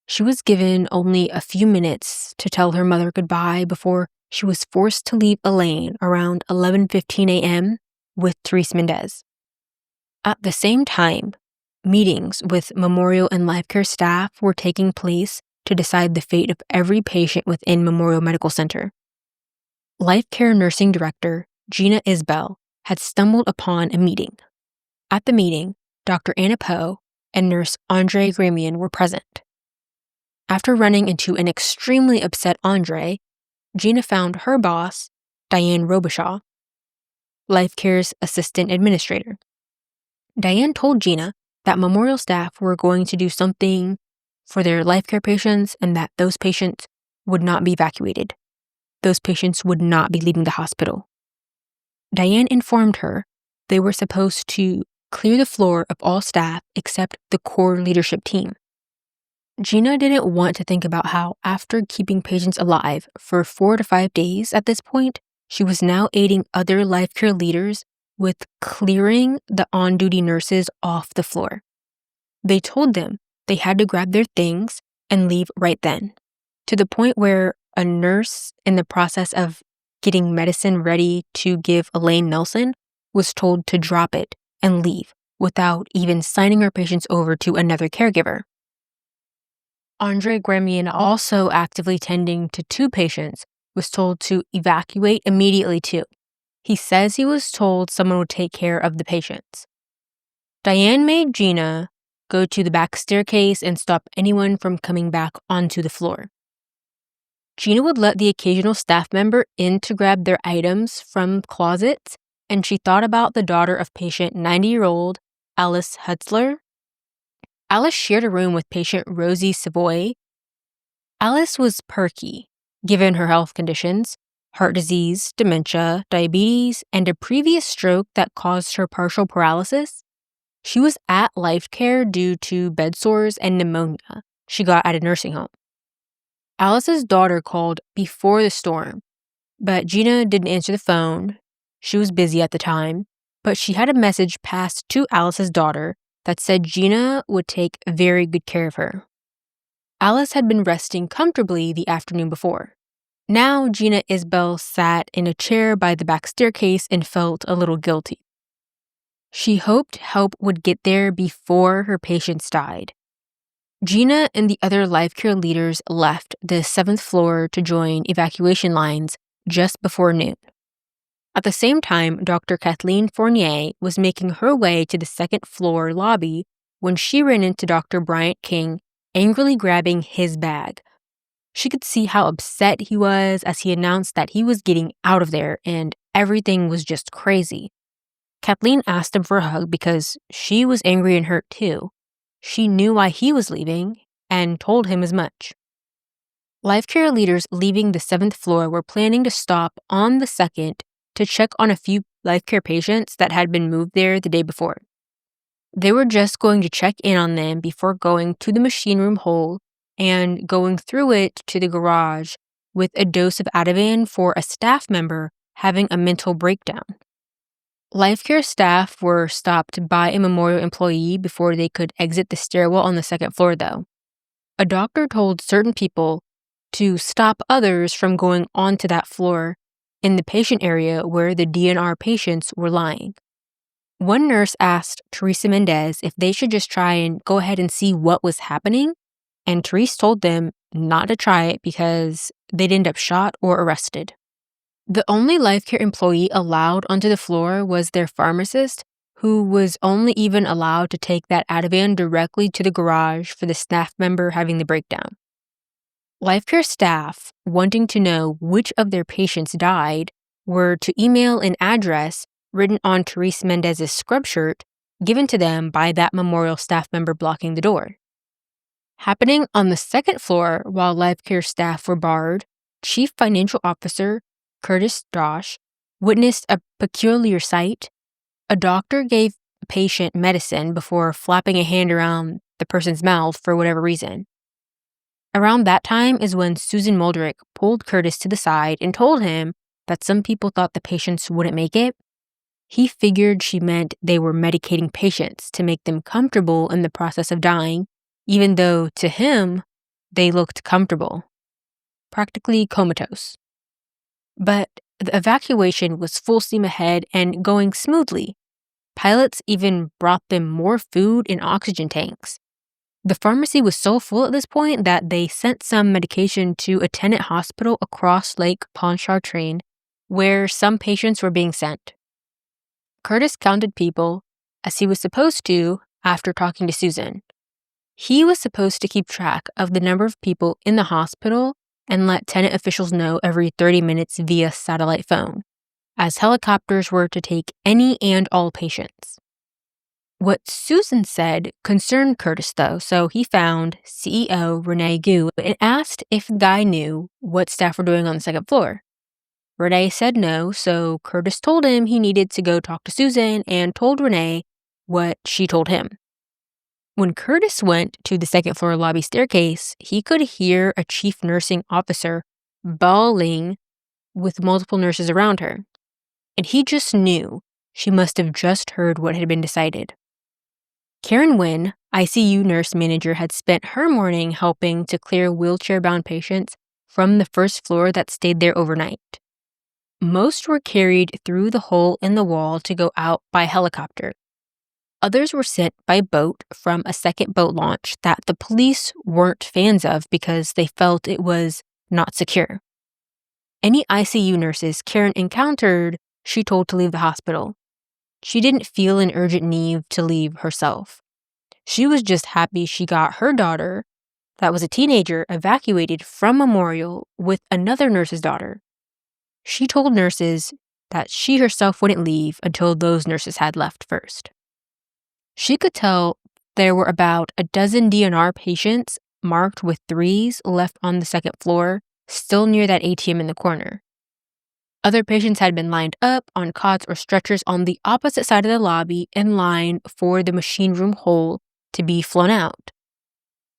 She was given only a few minutes to tell her mother goodbye before she was forced to leave Elaine around 11:15 a.m. with Therese Mendez. At the same time, meetings with Memorial and Life Care staff were taking place to decide the fate of every patient within Memorial Medical Center. Life Care Nursing Director Gina Isbell had stumbled upon a meeting. At the meeting, Dr. Anna Poe and nurse Andre Gramian were present. After running into an extremely upset Andre, Gina found her boss, Diane Robichaud, Life Care's assistant administrator. Diane told Gina that Memorial staff were going to do something for their Life Care patients and that those patients would not be evacuated. Those patients would not be leaving the hospital. Diane informed her they were supposed to clear the floor of all staff except the core leadership team. Gina didn't want to think about how, after keeping patients alive for 4 to 5 days at this point, she was now aiding other Life Care leaders with clearing the on-duty nurses off the floor. They told them they had to grab their things and leave right then, to the point where a nurse in the process of getting medicine ready to give Elaine Nelson was told to drop it and leave without even signing her patients over to another caregiver. Andre Gramian, also actively tending to 2 patients, was told to evacuate immediately too. He says he was told someone would take care of the patients. Diane made Gina go to the back staircase and stop anyone from coming back onto the floor. Gina would let the occasional staff member in to grab their items from closets, and she thought about the daughter of patient 90-year-old Alice Hutzler. Alice shared a room with patient Rosie Savoy. Alice was perky, given her health conditions, heart disease, dementia, diabetes, and a previous stroke that caused her partial paralysis. She was at Life Care due to bed sores and pneumonia she got at a nursing home. Alice's daughter called before the storm, but Gina didn't answer the phone. She was busy at the time, but she had a message passed to Alice's daughter that said Gina would take very good care of her. Alice had been resting comfortably the afternoon before. Now Gina Isbell sat in a chair by the back staircase and felt a little guilty. She hoped help would get there before her patients died. Gina and the other Life Care leaders left the 7th floor to join evacuation lines just before noon. At the same time, Dr. Kathleen Fournier was making her way to the 2nd floor lobby when she ran into Dr. Bryant King, angrily grabbing his bag. She could see how upset he was as he announced that he was getting out of there and everything was just crazy. Kathleen asked him for a hug because she was angry and hurt too. She knew why he was leaving and told him as much. Life Care leaders leaving the 7th floor were planning to stop on the 2nd to check on a few Life Care patients that had been moved there the day before. They were just going to check in on them before going to the machine room hole and going through it to the garage with a dose of Ativan for a staff member having a mental breakdown. Life Care staff were stopped by a Memorial employee before they could exit the stairwell on the 2nd floor, though. A doctor told certain people to stop others from going onto that floor in the patient area where the DNR patients were lying. One nurse asked Theresa Mendez if they should just try and go ahead and see what was happening, and Therese told them not to try it because they'd end up shot or arrested. The only life care employee allowed onto the floor was their pharmacist, who was only even allowed to take that Ativan directly to the garage for the staff member having the breakdown. Life care staff, wanting to know which of their patients died, were to email an address written on Therese Mendez's scrub shirt given to them by that memorial staff member blocking the door. Happening on the second floor while life care staff were barred, Chief Financial Officer Curtis Dosh witnessed a peculiar sight. A doctor gave a patient medicine before flapping a hand around the person's mouth for whatever reason. Around that time is when Susan Muldrick pulled Curtis to the side and told him that some people thought the patients wouldn't make it. He figured she meant they were medicating patients to make them comfortable in the process of dying, even though to him, they looked comfortable, practically comatose. But the evacuation was full steam ahead and going smoothly. Pilots even brought them more food and oxygen tanks. The pharmacy was so full at this point that they sent some medication to a tenant hospital across Lake Pontchartrain, where some patients were being sent. Curtis counted people, as he was supposed to after talking to Susan. He was supposed to keep track of the number of people in the hospital and let tenant officials know every 30 minutes via satellite phone, as helicopters were to take any and all patients. What Susan said concerned Curtis, though, so he found CEO Renee Gu and asked if the guy knew what staff were doing on the second floor. Renee said no, so Curtis told him he needed to go talk to Susan and told Renee what she told him. When Curtis went to the second floor lobby staircase, he could hear a chief nursing officer bawling with multiple nurses around her. And he just knew she must have just heard what had been decided. Karen Wynn, ICU nurse manager, had spent her morning helping to clear wheelchair-bound patients from the first floor that stayed there overnight. Most were carried through the hole in the wall to go out by helicopter. Others were sent by boat from a second boat launch that the police weren't fans of because they felt it was not secure. Any ICU nurses Karen encountered, she told to leave the hospital. She didn't feel an urgent need to leave herself. She was just happy she got her daughter, that was a teenager, evacuated from Memorial with another nurse's daughter. She told nurses that she herself wouldn't leave until those nurses had left first. She could tell there were about a dozen DNR patients marked with 3s left on the second floor, still near that ATM in the corner. Other patients had been lined up on cots or stretchers on the opposite side of the lobby in line for the machine room hole to be flown out.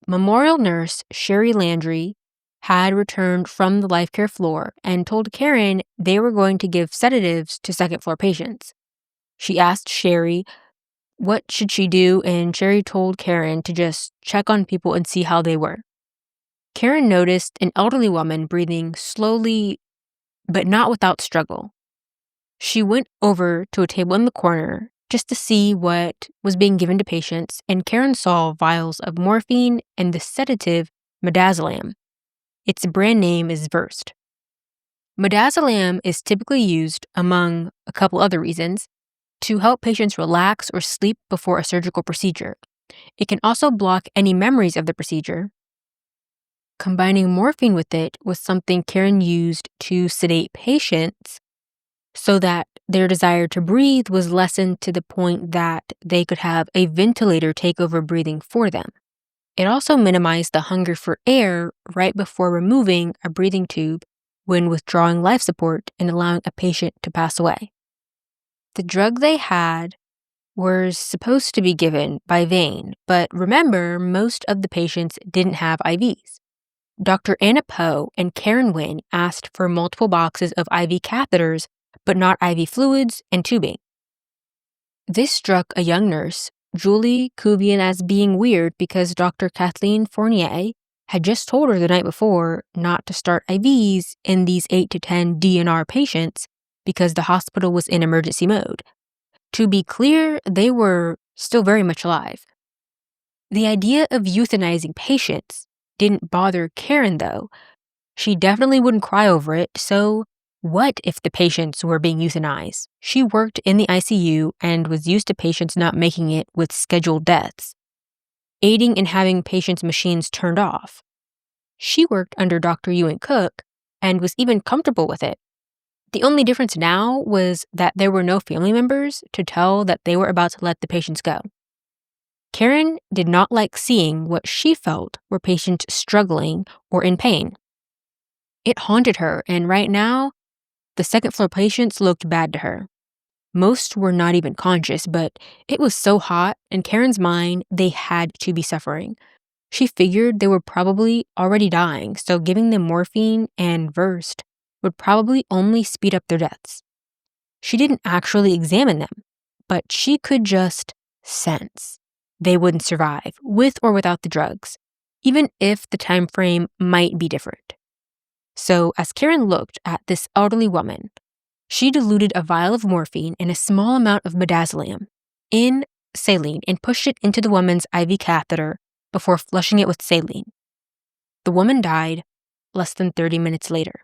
Memorial nurse Sherry Landry had returned from the life care floor and told Karen they were going to give sedatives to second floor patients. She asked Sherry what should she do, and Sherry told Karen to just check on people and see how they were. Karen noticed an elderly woman breathing slowly but not without struggle. She went over to a table in the corner just to see what was being given to patients, and Karen saw vials of morphine and the sedative midazolam. Its brand name is Versed. Midazolam is typically used, among a couple other reasons, to help patients relax or sleep before a surgical procedure. It can also block any memories of the procedure. Combining morphine with it was something Karen used to sedate patients so that their desire to breathe was lessened to the point that they could have a ventilator take over breathing for them. It also minimized the hunger for air right before removing a breathing tube when withdrawing life support and allowing a patient to pass away. The drug they had was supposed to be given by vein, but remember, most of the patients didn't have IVs. Dr. Anna Poe and Karen Wynn asked for multiple boxes of IV catheters, but not IV fluids and tubing. This struck a young nurse, Julie Cuvian, as being weird because Dr. Kathleen Fournier had just told her the night before not to start IVs in these 8 to 10 DNR patients because the hospital was in emergency mode. To be clear, they were still very much alive. The idea of euthanizing patients didn't bother Karen, though. She definitely wouldn't cry over it, so what if the patients were being euthanized? She worked in the ICU and was used to patients not making it with scheduled deaths, aiding in having patients' machines turned off. She worked under Dr. Ewing Cook and was even comfortable with it. The only difference now was that there were no family members to tell that they were about to let the patients go. Karen did not like seeing what she felt were patients struggling or in pain. It haunted her, and right now, the second-floor patients looked bad to her. Most were not even conscious, but it was so hot, in Karen's mind, they had to be suffering. She figured they were probably already dying, so giving them morphine and Versed would probably only speed up their deaths. She didn't actually examine them, but she could just sense they wouldn't survive, with or without the drugs, even if the time frame might be different. So as Karen looked at this elderly woman, she diluted a vial of morphine and a small amount of midazolam in saline and pushed it into the woman's IV catheter before flushing it with saline. The woman died less than 30 minutes later.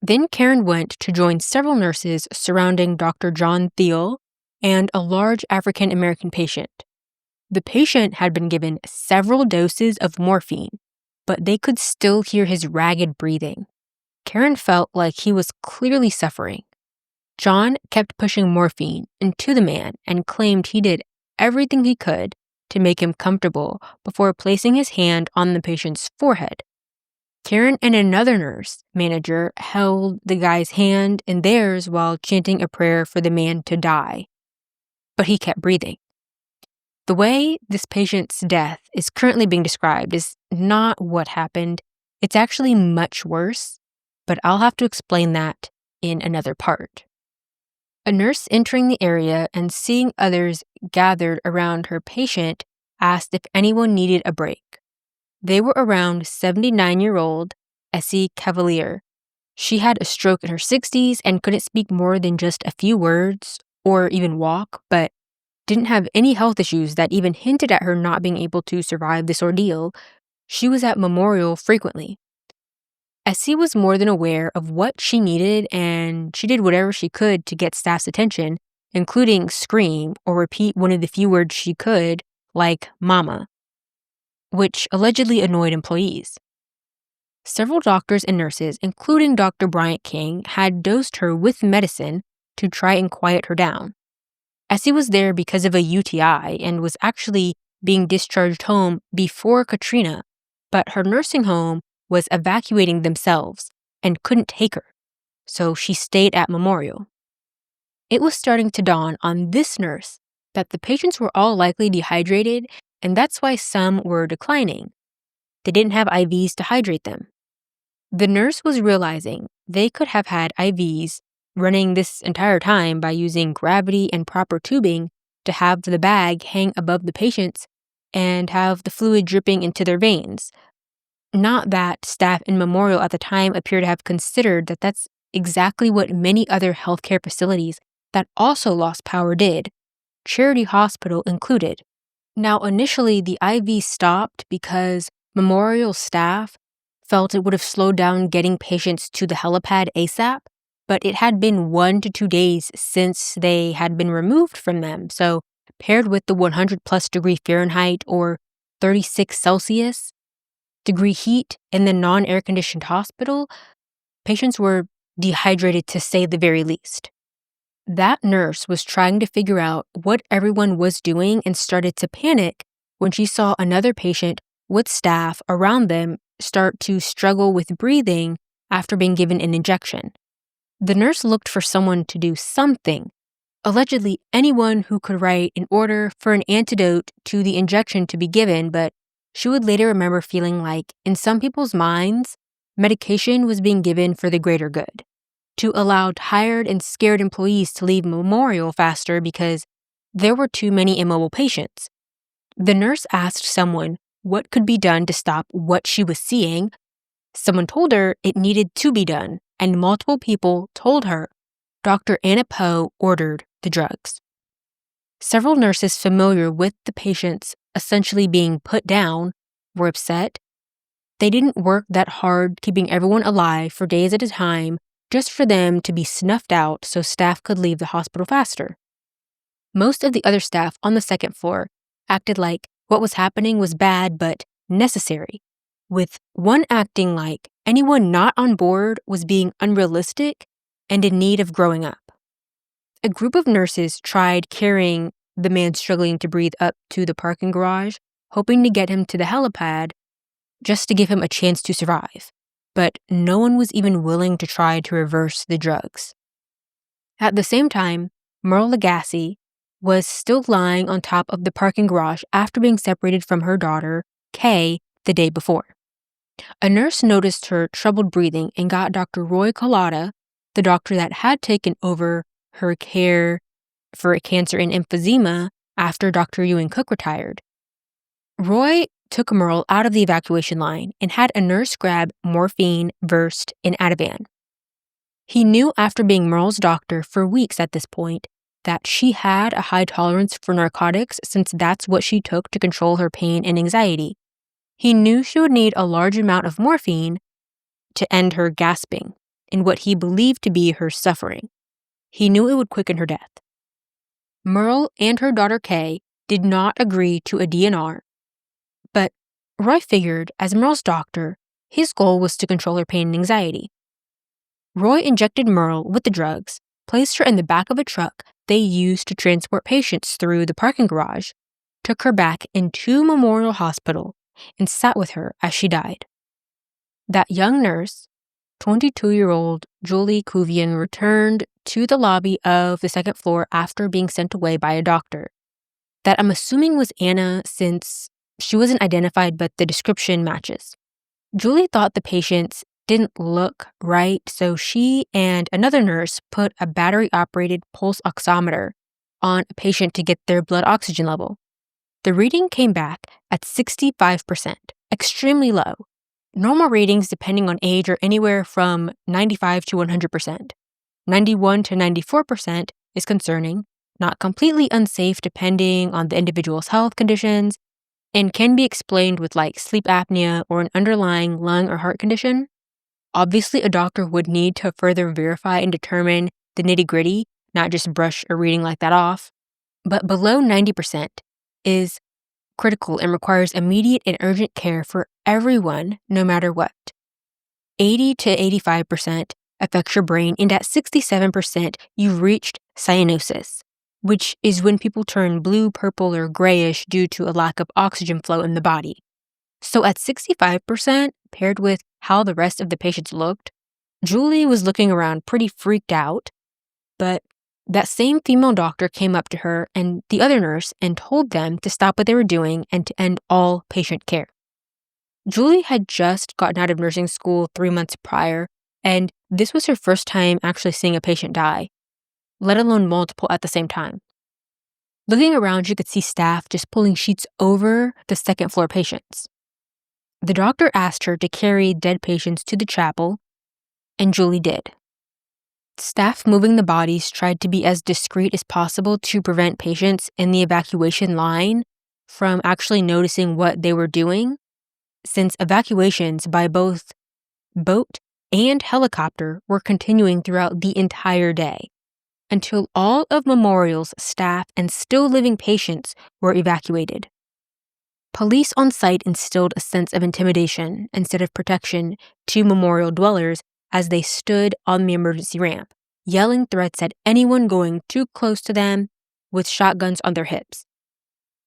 Then Karen went to join several nurses surrounding Dr. John Thiel and a large African American patient. The patient had been given several doses of morphine, but they could still hear his ragged breathing. Karen felt like he was clearly suffering. John kept pushing morphine into the man and claimed he did everything he could to make him comfortable before placing his hand on the patient's forehead. Karen and another nurse manager held the guy's hand in theirs while chanting a prayer for the man to die. But he kept breathing. The way this patient's death is currently being described is not what happened. It's actually much worse, but I'll have to explain that in another part. A nurse entering the area and seeing others gathered around her patient asked if anyone needed a break. They were around 79-year-old Essie Cavalier. She had a stroke in her 60s and couldn't speak more than just a few words or even walk, but didn't have any health issues that even hinted at her not being able to survive this ordeal. She was at Memorial frequently. Essie was more than aware of what she needed, and she did whatever she could to get staff's attention, including scream or repeat one of the few words she could, like mama, which allegedly annoyed employees. Several doctors and nurses, including Dr. Bryant King, had dosed her with medicine to try and quiet her down. Essie was there because of a UTI and was actually being discharged home before Katrina, but her nursing home was evacuating themselves and couldn't take her, so she stayed at Memorial. It was starting to dawn on this nurse that the patients were all likely dehydrated, and that's why some were declining. They didn't have IVs to hydrate them. The nurse was realizing they could have had IVs running this entire time by using gravity and proper tubing to have the bag hang above the patients and have the fluid dripping into their veins. Not that staff in Memorial at the time appear to have considered that that's exactly what many other healthcare facilities that also lost power did, Charity Hospital included. Now, initially, the IV stopped because Memorial staff felt it would have slowed down getting patients to the helipad ASAP, but it had been 1 to 2 days since they had been removed from them. So, paired with the 100+ degree Fahrenheit or 36 Celsius degree heat in the non-air conditioned hospital, patients were dehydrated to say the very least. That nurse was trying to figure out what everyone was doing and started to panic when she saw another patient with staff around them start to struggle with breathing after being given an injection. The nurse looked for someone to do something, allegedly anyone who could write an order for an antidote to the injection to be given, but she would later remember feeling like, in some people's minds, medication was being given for the greater good, to allow tired and scared employees to leave Memorial faster because there were too many immobile patients. The nurse asked someone what could be done to stop what she was seeing. Someone told her it needed to be done, and multiple people told her Dr. Anna Poe ordered the drugs. Several nurses familiar with the patients essentially being put down were upset, They didn't work that hard keeping everyone alive for days at a time just for them to be snuffed out so staff could leave the hospital faster. Most of the other staff on the second floor acted like what was happening was bad but necessary, with one acting like anyone not on board was being unrealistic and in need of growing up. A group of nurses tried carrying the man struggling to breathe up to the parking garage, hoping to get him to the helipad just to give him a chance to survive. But no one was even willing to try to reverse the drugs. At the same time, Merle Lagasse was still lying on top of the parking garage after being separated from her daughter, Kay, the day before. A nurse noticed her troubled breathing and got Dr. Roy Collada, the doctor that had taken over her care for cancer and emphysema after Dr. Ewing Cook retired. Roy took Merle out of the evacuation line and had a nurse grab morphine, Versed, and Ativan. He knew after being Merle's doctor for weeks at this point that she had a high tolerance for narcotics since that's what she took to control her pain and anxiety. He knew she would need a large amount of morphine to end her gasping and what he believed to be her suffering. He knew it would quicken her death. Merle and her daughter Kay did not agree to a DNR, but Roy figured as Merle's doctor, his goal was to control her pain and anxiety. Roy injected Merle with the drugs, placed her in the back of a truck they used to transport patients through the parking garage, took her back into Memorial Hospital, and sat with her as she died. That young nurse, 22-year-old Julie Couvian, returned to the lobby of the second floor after being sent away by a doctor. That I'm assuming was Anna since she wasn't identified, but the description matches. Julie thought the patients didn't look right, so she and another nurse put a battery-operated pulse oximeter on a patient to get their blood oxygen level. The reading came back at 65%, extremely low. Normal readings, depending on age, are anywhere from 95 to 100%. 91 to 94% is concerning, not completely unsafe depending on the individual's health conditions, and can be explained with sleep apnea or an underlying lung or heart condition. Obviously, a doctor would need to further verify and determine the nitty-gritty, not just brush a reading like that off. But below 90% is critical and requires immediate and urgent care for everyone, no matter what. 80 to 85% affects your brain, and at 67%, you've reached cyanosis, which is when people turn blue, purple, or grayish due to a lack of oxygen flow in the body. So at 65%, paired with how the rest of the patients looked, Julie was looking around pretty freaked out, but that same female doctor came up to her and the other nurse and told them to stop what they were doing and to end all patient care. Julie had just gotten out of nursing school 3 months prior, and this was her first time actually seeing a patient die, let alone multiple at the same time. Looking around, you could see staff just pulling sheets over the second floor patients. The doctor asked her to carry dead patients to the chapel, and Julie did. Staff moving the bodies tried to be as discreet as possible to prevent patients in the evacuation line from actually noticing what they were doing, since evacuations by both boat and helicopter were continuing throughout the entire day, until all of Memorial's staff and still living patients were evacuated. Police on site instilled a sense of intimidation instead of protection to Memorial dwellers as they stood on the emergency ramp, yelling threats at anyone going too close to them with shotguns on their hips.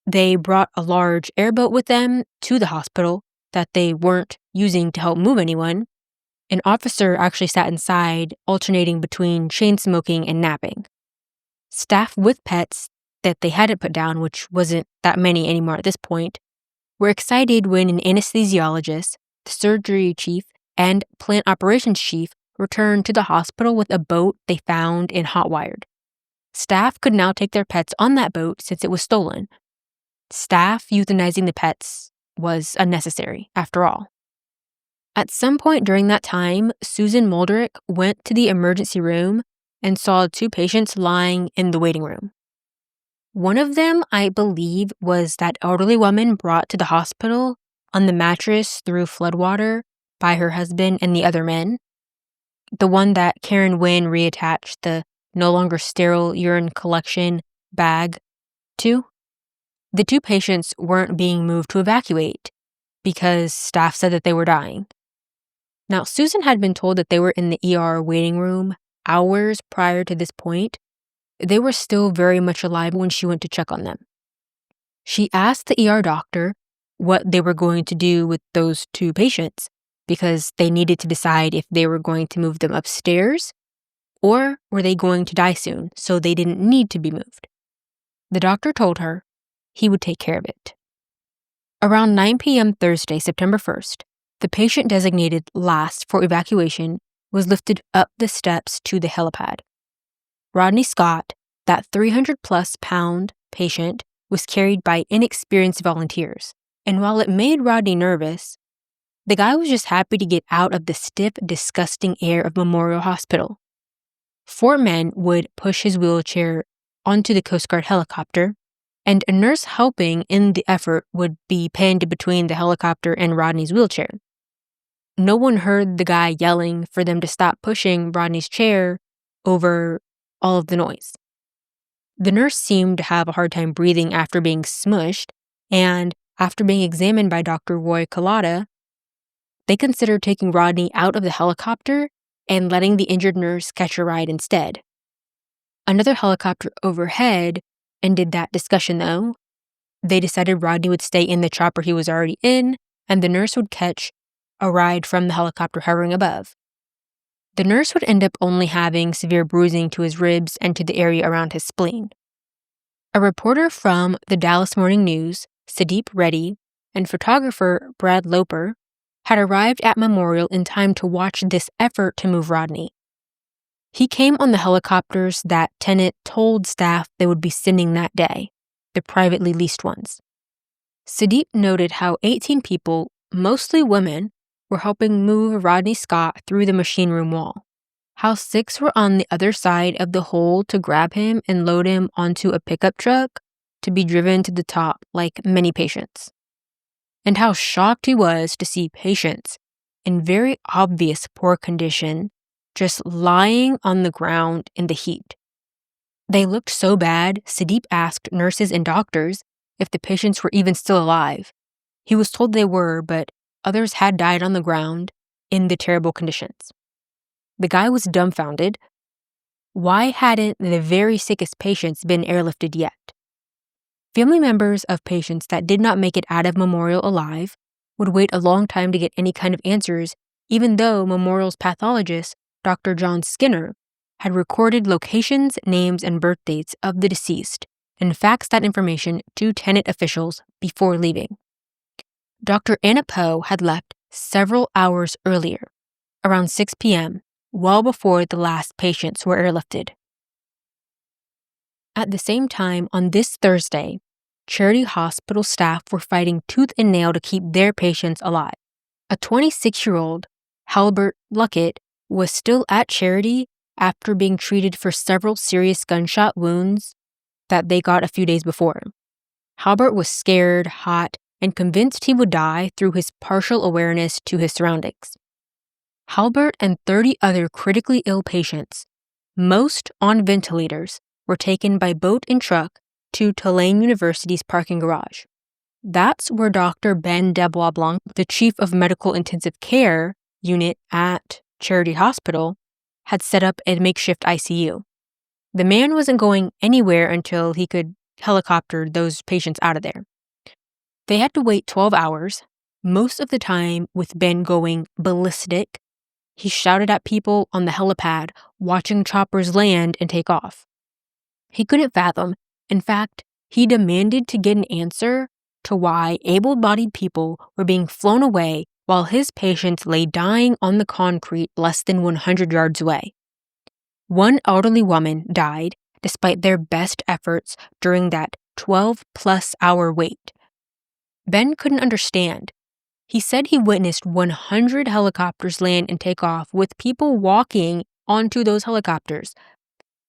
They brought a large airboat with them to the hospital that they weren't using to help move anyone. An officer actually sat inside, alternating between chain smoking and napping. Staff with pets that they hadn't put down, which wasn't that many anymore at this point, were excited when an anesthesiologist, the surgery chief, and plant operations chief returned to the hospital with a boat they found and hot-wired. Staff could now take their pets on that boat since it was stolen. Staff euthanizing the pets was unnecessary, after all. At some point during that time, Susan Muldrick went to the emergency room and saw 2 patients lying in the waiting room. One of them, I believe, was that elderly woman brought to the hospital on the mattress through floodwater by her husband and the other men, the one that Karen Wynn reattached the no longer sterile urine collection bag to, the two patients weren't being moved to evacuate because staff said that they were dying. Now, Susan had been told that they were in the ER waiting room hours prior to this point. They were still very much alive when she went to check on them. She asked the ER doctor what they were going to do with those two patients because they needed to decide if they were going to move them upstairs or were they going to die soon, so they didn't need to be moved. The doctor told her he would take care of it. Around 9 p.m. Thursday, September 1st, the patient designated last for evacuation was lifted up the steps to the helipad. Rodney Scott, that 300-plus pound patient, was carried by inexperienced volunteers, and while it made Rodney nervous, the guy was just happy to get out of the stiff, disgusting air of Memorial Hospital. 4 men would push his wheelchair onto the Coast Guard helicopter, and a nurse helping in the effort would be pinned between the helicopter and Rodney's wheelchair. No one heard the guy yelling for them to stop pushing Rodney's chair over all of the noise. The nurse seemed to have a hard time breathing after being smushed, and after being examined by Dr. Roy Collada, they considered taking Rodney out of the helicopter and letting the injured nurse catch a ride instead. Another helicopter overhead ended that discussion, though. They decided Rodney would stay in the chopper he was already in, and the nurse would catch a ride from the helicopter hovering above. The nurse would end up only having severe bruising to his ribs and to the area around his spleen. A reporter from the Dallas Morning News, Sudeep Reddy, and photographer Brad Loper had arrived at Memorial in time to watch this effort to move Rodney. He came on the helicopters that Tenet told staff they would be sending that day, the privately leased ones. Sudeep noted how 18 people, mostly women, were helping move Rodney Scott through the machine room wall, how 6 were on the other side of the hole to grab him and load him onto a pickup truck to be driven to the top like many patients, and how shocked he was to see patients in very obvious poor condition just lying on the ground in the heat. They looked so bad, Sudeep asked nurses and doctors if the patients were even still alive. He was told they were, but others had died on the ground in the terrible conditions. The guy was dumbfounded. Why hadn't the very sickest patients been airlifted yet? Family members of patients that did not make it out of Memorial alive would wait a long time to get any kind of answers, even though Memorial's pathologist, Dr. John Skinner, had recorded locations, names, and birth dates of the deceased and faxed that information to Tenet officials before leaving. Dr. Anna Poe had left several hours earlier, around 6 p.m., well before the last patients were airlifted. At the same time, on this Thursday, Charity Hospital staff were fighting tooth and nail to keep their patients alive. A 26-year-old, Halbert Luckett, was still at Charity after being treated for several serious gunshot wounds that they got a few days before. Halbert was scared, hot, and convinced he would die through his partial awareness to his surroundings. Halbert and 30 other critically ill patients, most on ventilators, were taken by boat and truck to Tulane University's parking garage. That's where Dr. Ben Debois-Blanc, the chief of medical intensive care unit at Charity Hospital, had set up a makeshift ICU. The man wasn't going anywhere until he could helicopter those patients out of there. They had to wait 12 hours, most of the time with Ben going ballistic. He shouted at people on the helipad, watching choppers land and take off. He couldn't fathom. In fact, he demanded to get an answer to why able-bodied people were being flown away while his patients lay dying on the concrete less than 100 yards away. One elderly woman died despite their best efforts during that 12-plus hour wait. Ben couldn't understand. He said he witnessed 100 helicopters land and take off with people walking onto those helicopters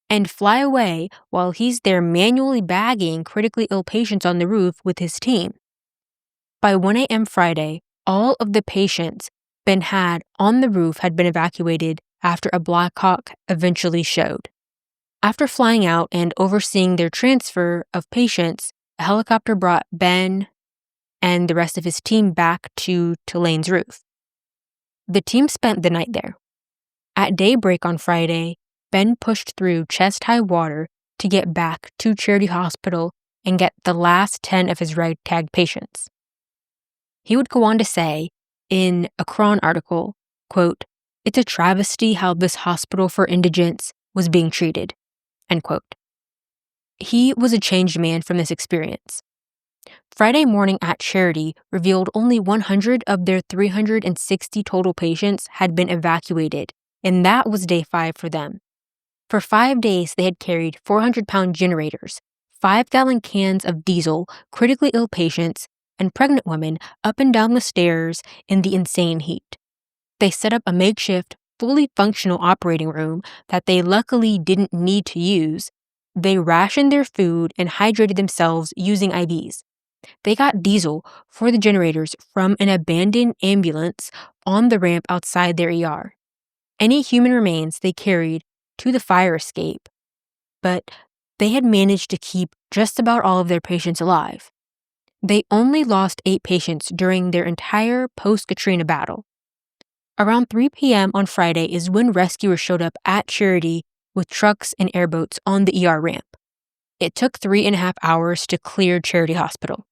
and fly away while he's there manually bagging critically ill patients on the roof with his team. By 1 a.m. Friday, all of the patients Ben had on the roof had been evacuated after a Black Hawk eventually showed. After flying out and overseeing their transfer of patients, a helicopter brought Ben and the rest of his team back to Tulane's roof. The team spent the night there. At daybreak on Friday, Ben pushed through chest-high water to get back to Charity Hospital and get the last 10 of his ragtag patients. He would go on to say, in a Cron article, quote, "It's a travesty how this hospital for indigents was being treated," end quote. He was a changed man from this experience. Friday morning at Charity revealed only 100 of their 360 total patients had been evacuated, and that was day 5 for them. For 5 days, they had carried 400-pound generators, 5-gallon cans of diesel, critically ill patients, and pregnant women up and down the stairs in the insane heat. They set up a makeshift, fully functional operating room that they luckily didn't need to use. They rationed their food and hydrated themselves using IVs. They got diesel for the generators from an abandoned ambulance on the ramp outside their ER. Any human remains they carried to the fire escape, but they had managed to keep just about all of their patients alive. They only lost 8 patients during their entire post-Katrina battle. Around 3 p.m. on Friday is when rescuers showed up at Charity with trucks and airboats on the ER ramp. It took 3.5 hours to clear Charity Hospital.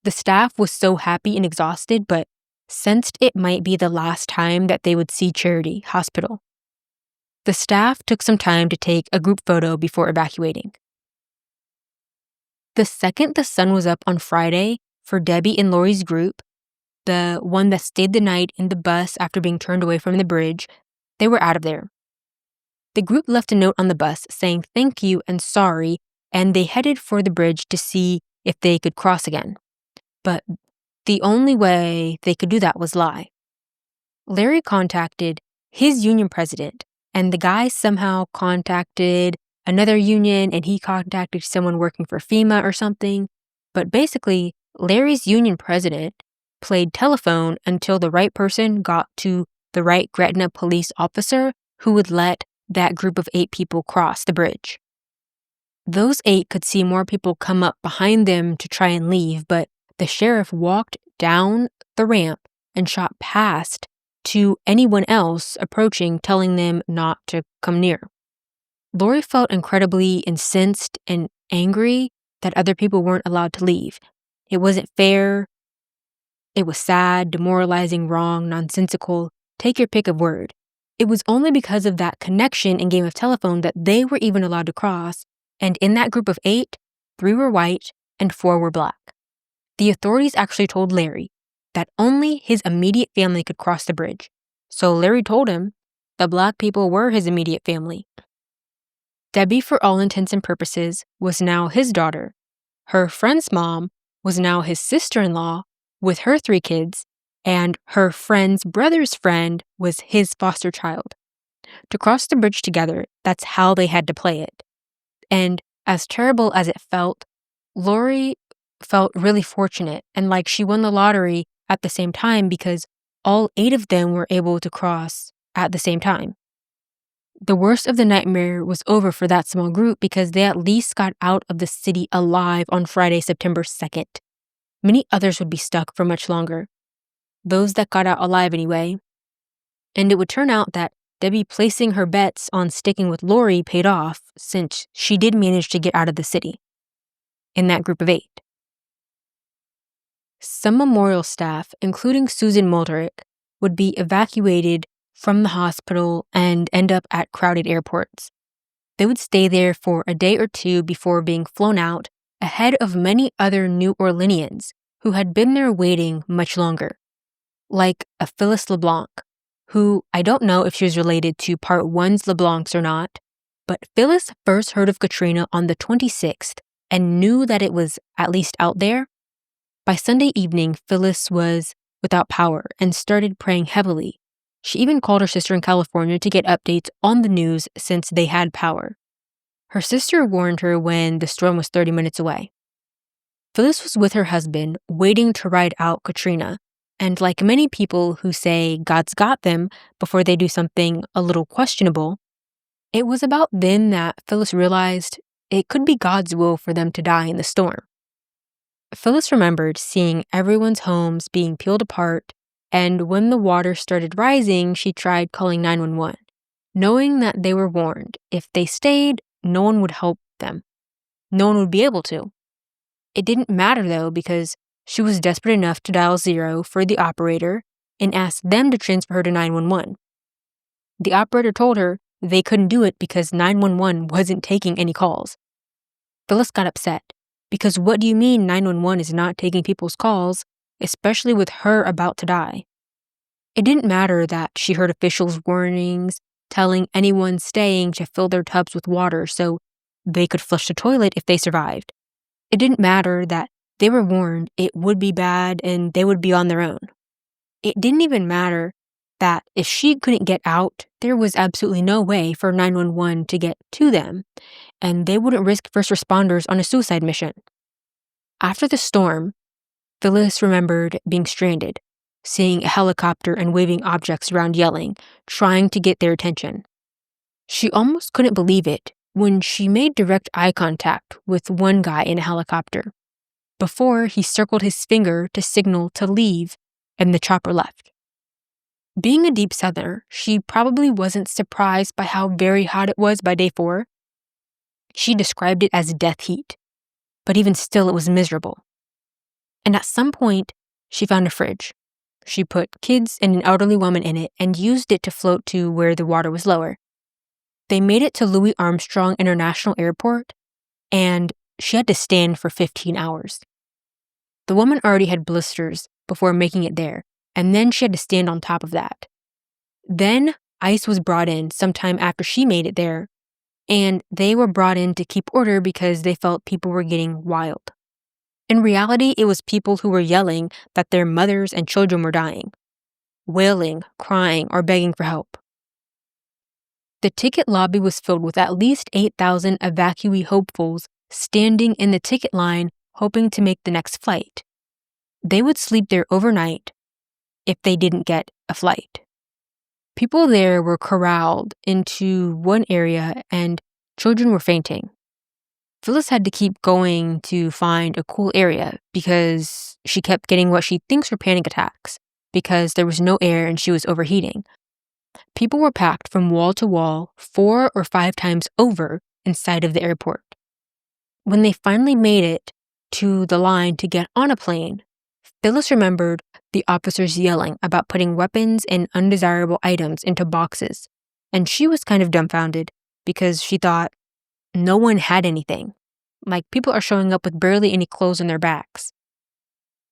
The staff was so happy and exhausted, but sensed it might be the last time that they would see Charity Hospital. The staff took some time to take a group photo before evacuating. The second the sun was up on Friday for Debbie and Lori's group, the one that stayed the night in the bus after being turned away from the bridge, they were out of there. The group left a note on the bus saying thank you and sorry, and they headed for the bridge to see if they could cross again. But the only way they could do that was lie. Larry contacted his union president, and the guy somehow contacted another union, and he contacted someone working for FEMA or something. But basically, Larry's union president played telephone until the right person got to the right Gretna police officer who would let that group of 8 people cross the bridge. Those 8 could see more people come up behind them to try and leave, but the sheriff walked down the ramp and shot past to anyone else approaching, telling them not to come near. Lori felt incredibly incensed and angry that other people weren't allowed to leave. It wasn't fair. It was sad, demoralizing, wrong, nonsensical. Take your pick of word. It was only because of that connection and game of telephone that they were even allowed to cross, and in that group of 8, 3 were white and 4 were black. The authorities actually told Larry that only his immediate family could cross the bridge. So Larry told him the black people were his immediate family. Debbie, for all intents and purposes, was now his daughter. Her friend's mom was now his sister-in-law with her 3 kids, and her friend's brother's friend was his foster child. To cross the bridge together, that's how they had to play it. And as terrible as it felt, Lori felt really fortunate and like she won the lottery at the same time because all 8 of them were able to cross at the same time. The worst of the nightmare was over for that small group because they at least got out of the city alive on Friday, September 2nd. Many others would be stuck for much longer. Those that got out alive anyway. And it would turn out that Debbie placing her bets on sticking with Lori paid off since she did manage to get out of the city in that group of 8. Some memorial staff, including Susan Mulderick, would be evacuated from the hospital and end up at crowded airports. They would stay there for a day or 2 before being flown out ahead of many other New Orleanians who had been there waiting much longer, like a Phyllis LeBlanc, who I don't know if she was related to Part 1's LeBlancs or not, but Phyllis first heard of Katrina on the 26th and knew that it was at least out there. By Sunday evening, Phyllis was without power and started praying heavily. She even called her sister in California to get updates on the news since they had power. Her sister warned her when the storm was 30 minutes away. Phyllis was with her husband, waiting to ride out Katrina. And like many people who say God's got them before they do something a little questionable, it was about then that Phyllis realized it could be God's will for them to die in the storm. Phyllis remembered seeing everyone's homes being peeled apart, and when the water started rising, she tried calling 911, knowing that they were warned if they stayed, no one would help them. No one would be able to. It didn't matter, though, because she was desperate enough to dial 0 for the operator and ask them to transfer her to 911. The operator told her they couldn't do it because 911 wasn't taking any calls. Phyllis got upset, because what do you mean 911 is not taking people's calls, especially with her about to die? It didn't matter that she heard officials' warnings telling anyone staying to fill their tubs with water so they could flush the toilet if they survived. It didn't matter that they were warned it would be bad and they would be on their own. It didn't even matter that if she couldn't get out, there was absolutely no way for 911 to get to them, and they wouldn't risk first responders on a suicide mission. After the storm, Phyllis remembered being stranded, seeing a helicopter and waving objects around yelling, trying to get their attention. She almost couldn't believe it when she made direct eye contact with one guy in a helicopter, before he circled his finger to signal to leave and the chopper left. Being a deep Southerner, she probably wasn't surprised by how very hot it was by day 4. She described it as death heat, but even still it was miserable. And at some point, she found a fridge. She put kids and an elderly woman in it and used it to float to where the water was lower. They made it to Louis Armstrong International Airport, and she had to stand for 15 hours. The woman already had blisters before making it there, and then she had to stand on top of that. Then ICE was brought in sometime after she made it there, and they were brought in to keep order because they felt people were getting wild. In reality, it was people who were yelling that their mothers and children were dying, wailing, crying, or begging for help. The ticket lobby was filled with at least 8,000 evacuee hopefuls standing in the ticket line hoping to make the next flight. They would sleep there overnight if they didn't get a flight. People there were corralled into one area and children were fainting. Phyllis had to keep going to find a cool area because she kept getting what she thinks were panic attacks because there was no air and she was overheating. People were packed from wall to wall 4 or 5 times over inside of the airport. When they finally made it to the line to get on a plane, Phyllis remembered the officers yelling about putting weapons and undesirable items into boxes, and she was kind of dumbfounded because she thought no one had anything. Like, people are showing up with barely any clothes on their backs.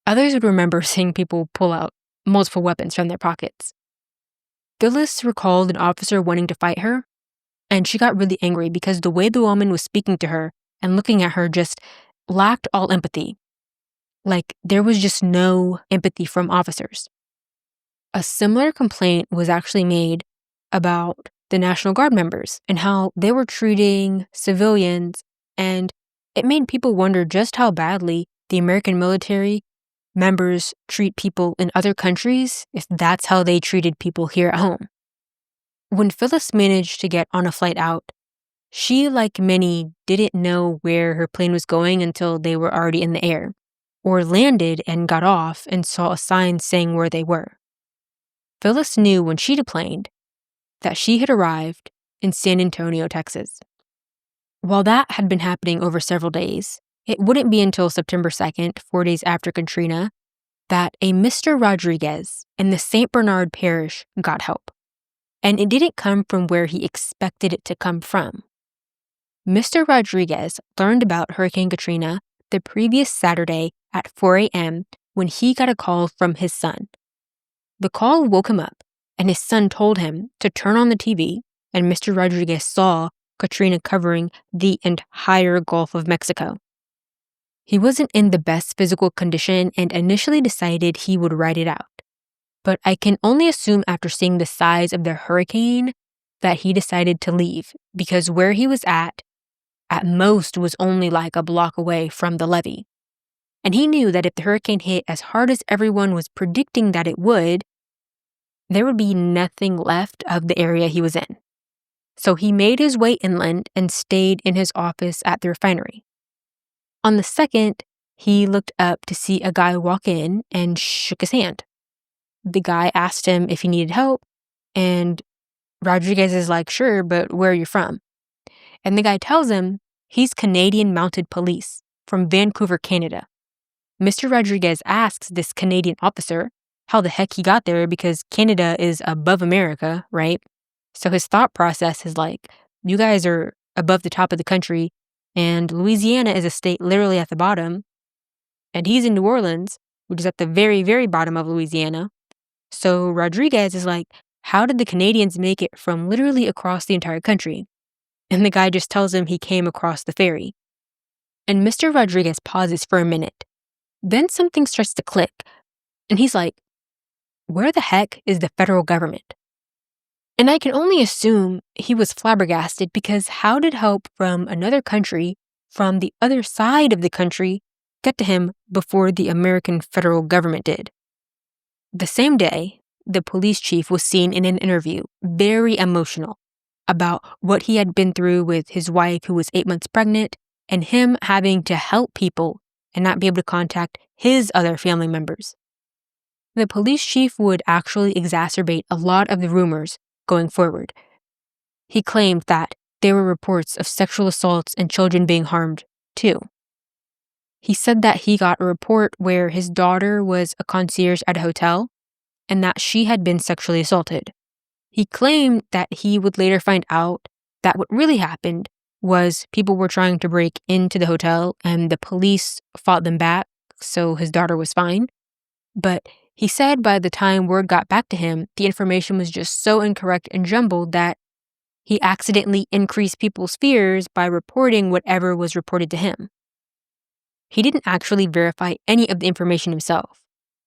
Others would remember seeing people pull out multiple weapons from their pockets. Phyllis recalled an officer wanting to fight her, and she got really angry because the way the woman was speaking to her and looking at her just lacked all empathy. Like, there was just no empathy from officers. A similar complaint was actually made about the National Guard members and how they were treating civilians, and it made people wonder just how badly the American military members treat people in other countries if that's how they treated people here at home. When Phyllis managed to get on a flight out, she, like many, didn't know where her plane was going until they were already in the air, or landed and got off and saw a sign saying where they were. Phyllis knew when she deplaned that she had arrived in San Antonio, Texas. While that had been happening over several days, it wouldn't be until September 2nd, 4 days after Katrina, that a Mr. Rodriguez in the St. Bernard Parish got help. And it didn't come from where he expected it to come from. Mr. Rodriguez learned about Hurricane Katrina the previous Saturday at 4 a.m. when he got a call from his son. The call woke him up, and his son told him to turn on the TV, and Mr. Rodriguez saw Katrina covering the entire Gulf of Mexico. He wasn't in the best physical condition and initially decided he would ride it out. But I can only assume after seeing the size of the hurricane that he decided to leave, because where he was at most was only like a block away from the levee. And he knew that if the hurricane hit as hard as everyone was predicting that it would, there would be nothing left of the area he was in. So he made his way inland and stayed in his office at the refinery. On the 2nd, he looked up to see a guy walk in and shook his hand. The guy asked him if he needed help, and Rodriguez is like, sure, but where are you from? And the guy tells him he's Canadian Mounted Police from Vancouver, Canada. Mr. Rodriguez asks this Canadian officer how the heck he got there because Canada is above America, right? So his thought process is like, you guys are above the top of the country, and Louisiana is a state literally at the bottom, and he's in New Orleans, which is at the very, very bottom of Louisiana. So Rodriguez is like, how did the Canadians make it from literally across the entire country? And the guy just tells him he came across the ferry. And Mr. Rodriguez pauses for a minute. Then something starts to click, and he's like, where the heck is the federal government? And I can only assume he was flabbergasted because how did help from another country, from the other side of the country, get to him before the American federal government did? The same day, the police chief was seen in an interview, very emotional, about what he had been through with his wife who was 8 months pregnant and him having to help people and not be able to contact his other family members. The police chief would actually exacerbate a lot of the rumors going forward. He claimed that there were reports of sexual assaults and children being harmed, too. He said that he got a report where his daughter was a concierge at a hotel and that she had been sexually assaulted. He claimed that he would later find out that what really happened was people were trying to break into the hotel and the police fought them back, so his daughter was fine. But he said by the time word got back to him, the information was just so incorrect and jumbled that he accidentally increased people's fears by reporting whatever was reported to him. He didn't actually verify any of the information himself,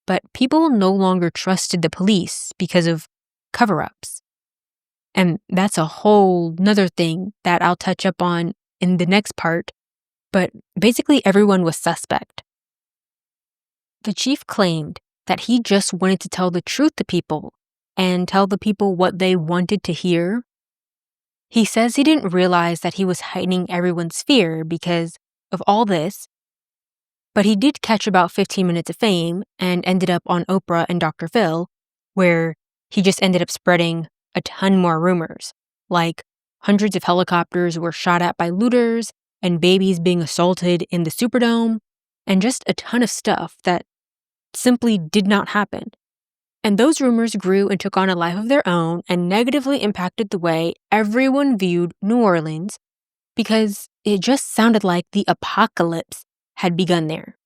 but people no longer trusted the police because of cover-ups. And that's a whole nother thing that I'll touch up on in the next part, but basically everyone was suspect. The chief claimed that he just wanted to tell the truth to people and tell the people what they wanted to hear. He says he didn't realize that he was heightening everyone's fear because of all this, but he did catch about 15 minutes of fame and ended up on Oprah and Dr. Phil, where he just ended up spreading a ton more rumors, like hundreds of helicopters were shot at by looters and babies being assaulted in the Superdome, and just a ton of stuff that simply did not happen. And those rumors grew and took on a life of their own and negatively impacted the way everyone viewed New Orleans because it just sounded like the apocalypse had begun there.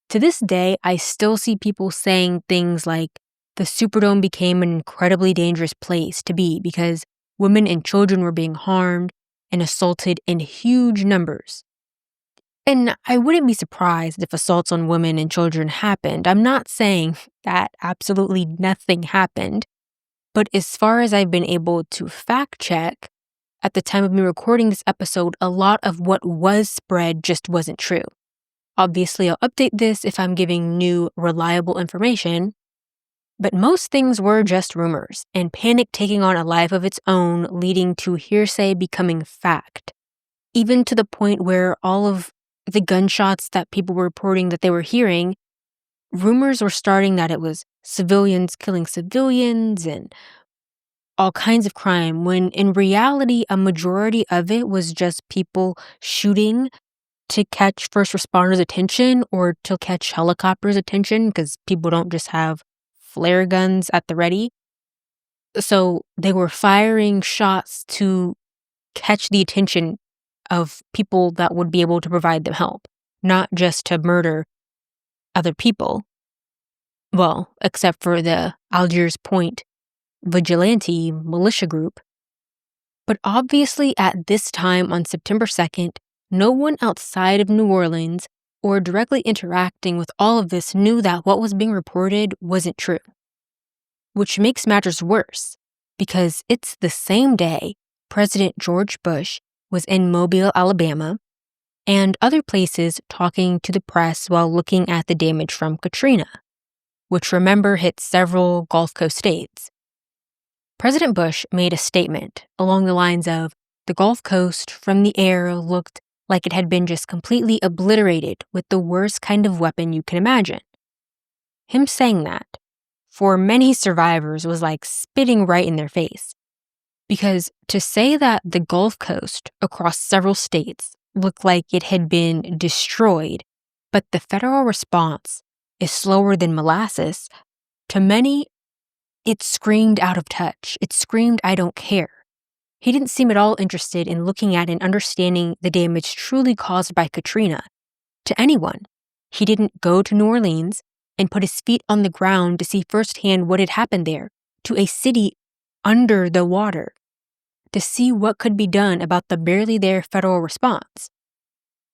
To this day, I still see people saying things like the Superdome became an incredibly dangerous place to be because women and children were being harmed and assaulted in huge numbers. And I wouldn't be surprised if assaults on women and children happened. I'm not saying that absolutely nothing happened, but as far as I've been able to fact check, at the time of me recording this episode, a lot of what was spread just wasn't true. Obviously, I'll update this if I'm giving new, reliable information, but most things were just rumors and panic taking on a life of its own, leading to hearsay becoming fact, even to the point where all of the gunshots that people were reporting that they were hearing, rumors were starting that it was civilians killing civilians and all kinds of crime, when in reality, a majority of it was just people shooting to catch first responders' attention or to catch helicopters' attention because people don't just have flare guns at the ready. So they were firing shots to catch the attention of people that would be able to provide them help, not just to murder other people. Well, except for the Algiers Point vigilante militia group. But obviously at this time on September 2nd, no one outside of New Orleans or directly interacting with all of this knew that what was being reported wasn't true. Which makes matters worse, because it's the same day President George Bush was in Mobile, Alabama, and other places talking to the press while looking at the damage from Katrina, which remember hit several Gulf Coast states. President Bush made a statement along the lines of, "The Gulf Coast from the air looked like it had been just completely obliterated with the worst kind of weapon you can imagine." Him saying that, for many survivors, was like spitting right in their face. Because to say that the Gulf Coast across several states looked like it had been destroyed, but the federal response is slower than molasses, to many, it screamed out of touch. It screamed, "I don't care." He didn't seem at all interested in looking at and understanding the damage truly caused by Katrina to anyone. He didn't go to New Orleans and put his feet on the ground to see firsthand what had happened there, to a city under the water, to see what could be done about the barely there federal response.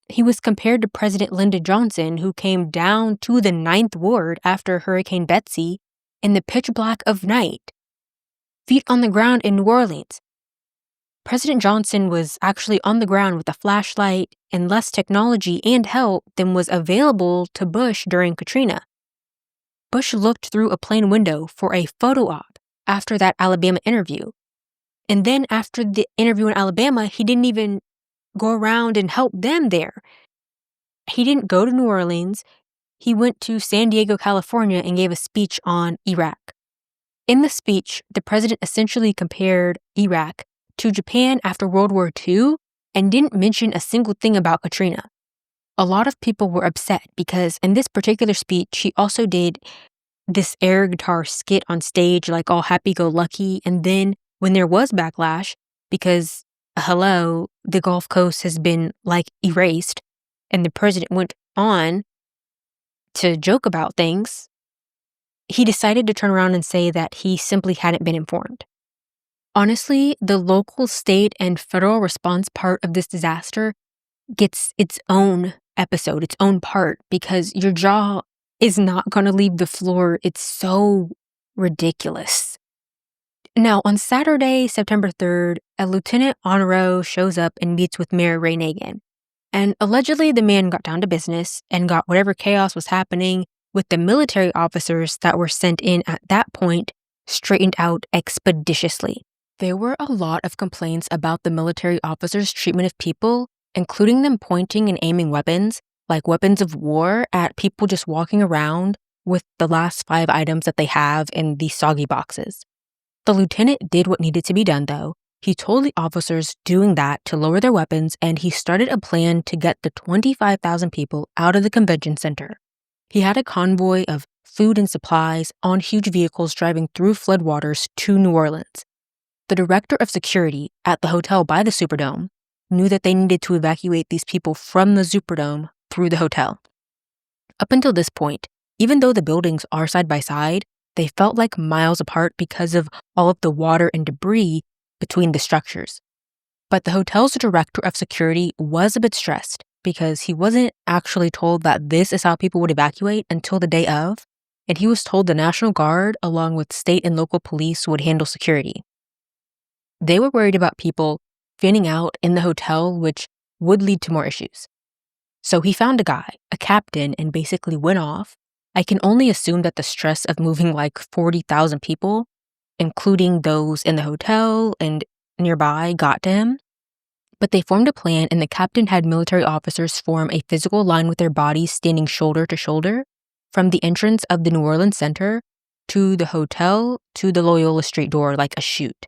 He was compared to President Lyndon Johnson, who came down to the Ninth Ward after Hurricane Betsy in the pitch black of night, feet on the ground in New Orleans. President Johnson was actually on the ground with a flashlight and less technology and help than was available to Bush during Katrina. Bush looked through a plane window for a photo op after that Alabama interview. And then after the interview in Alabama, he didn't even go around and help them there. He didn't go to New Orleans. He went to San Diego, California, and gave a speech on Iraq. In the speech, the president essentially compared Iraq to Japan after World War II and didn't mention a single thing about Katrina. A lot of people were upset because in this particular speech, he also did this air guitar skit on stage, like all happy-go-lucky, and then when there was backlash, because, hello, the Gulf Coast has been, like, erased, and the president went on to joke about things, he decided to turn around and say that he simply hadn't been informed. Honestly, the local, state, and federal response part of this disaster gets its own episode, its own part, because your jaw is not going to leave the floor. It's so ridiculous. Now, on Saturday, September 3rd, a Lieutenant Honoro shows up and meets with Mayor Ray Nagin. And allegedly, the man got down to business and got whatever chaos was happening with the military officers that were sent in at that point straightened out expeditiously. There were a lot of complaints about the military officers' treatment of people, including them pointing and aiming weapons, like weapons of war, at people just walking around with the last 5 items that they have in these soggy boxes. The lieutenant did what needed to be done, though. He told the officers doing that to lower their weapons, and he started a plan to get the 25,000 people out of the convention center. He had a convoy of food and supplies on huge vehicles driving through floodwaters to New Orleans. The director of security at the hotel by the Superdome knew that they needed to evacuate these people from the Superdome through the hotel. Up until this point, even though the buildings are side by side, they felt like miles apart because of all of the water and debris between the structures. But the hotel's director of security was a bit stressed because he wasn't actually told that this is how people would evacuate until the day of, and he was told the National Guard, along with state and local police, would handle security. They were worried about people fanning out in the hotel, which would lead to more issues. So he found a guy, a captain, and basically went off. I can only assume that the stress of moving like 40,000 people, including those in the hotel and nearby, got to him. But they formed a plan, and the captain had military officers form a physical line with their bodies standing shoulder to shoulder from the entrance of the New Orleans Center to the hotel to the Loyola Street door like a chute.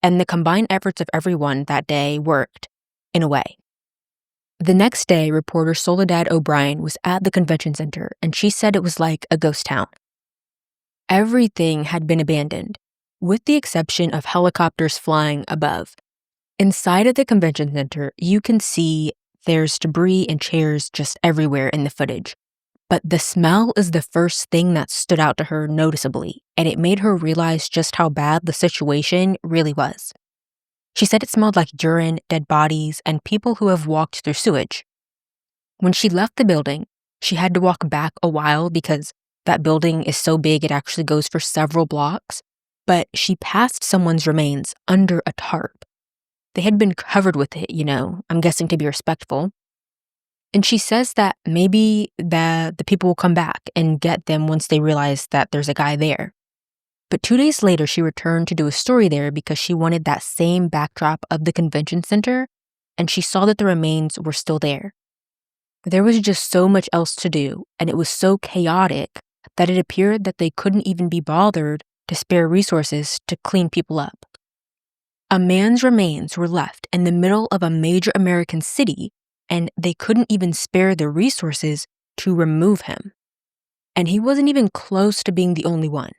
And the combined efforts of everyone that day worked, in a way. The next day, reporter Soledad O'Brien was at the convention center, and she said it was like a ghost town. Everything had been abandoned, with the exception of helicopters flying above. Inside of the convention center, you can see there's debris and chairs just everywhere in the footage. But the smell is the first thing that stood out to her noticeably, and it made her realize just how bad the situation really was. She said it smelled like urine, dead bodies, and people who have walked through sewage. When she left the building, she had to walk back a while because that building is so big it actually goes for several blocks, but she passed someone's remains under a tarp. They had been covered with it, I'm guessing to be respectful. And she says that maybe the people will come back and get them once they realize that there's a guy there. But 2 days later, she returned to do a story there because she wanted that same backdrop of the convention center, and she saw that the remains were still there. There was just so much else to do, and it was so chaotic that it appeared that they couldn't even be bothered to spare resources to clean people up. A man's remains were left in the middle of a major American city, and they couldn't even spare the resources to remove him. And he wasn't even close to being the only one.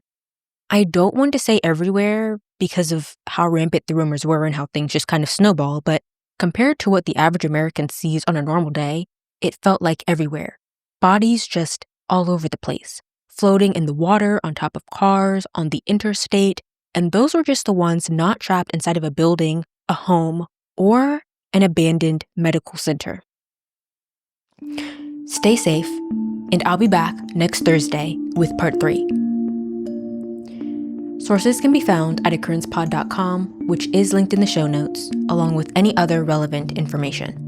I don't want to say everywhere because of how rampant the rumors were and how things just kind of snowball, but compared to what the average American sees on a normal day, it felt like everywhere. Bodies just all over the place, floating in the water, on top of cars, on the interstate, and those were just the ones not trapped inside of a building, a home, or an abandoned medical center. Stay safe, and I'll be back next Thursday with part 3. Sources can be found at occurrencepod.com, which is linked in the show notes, along with any other relevant information.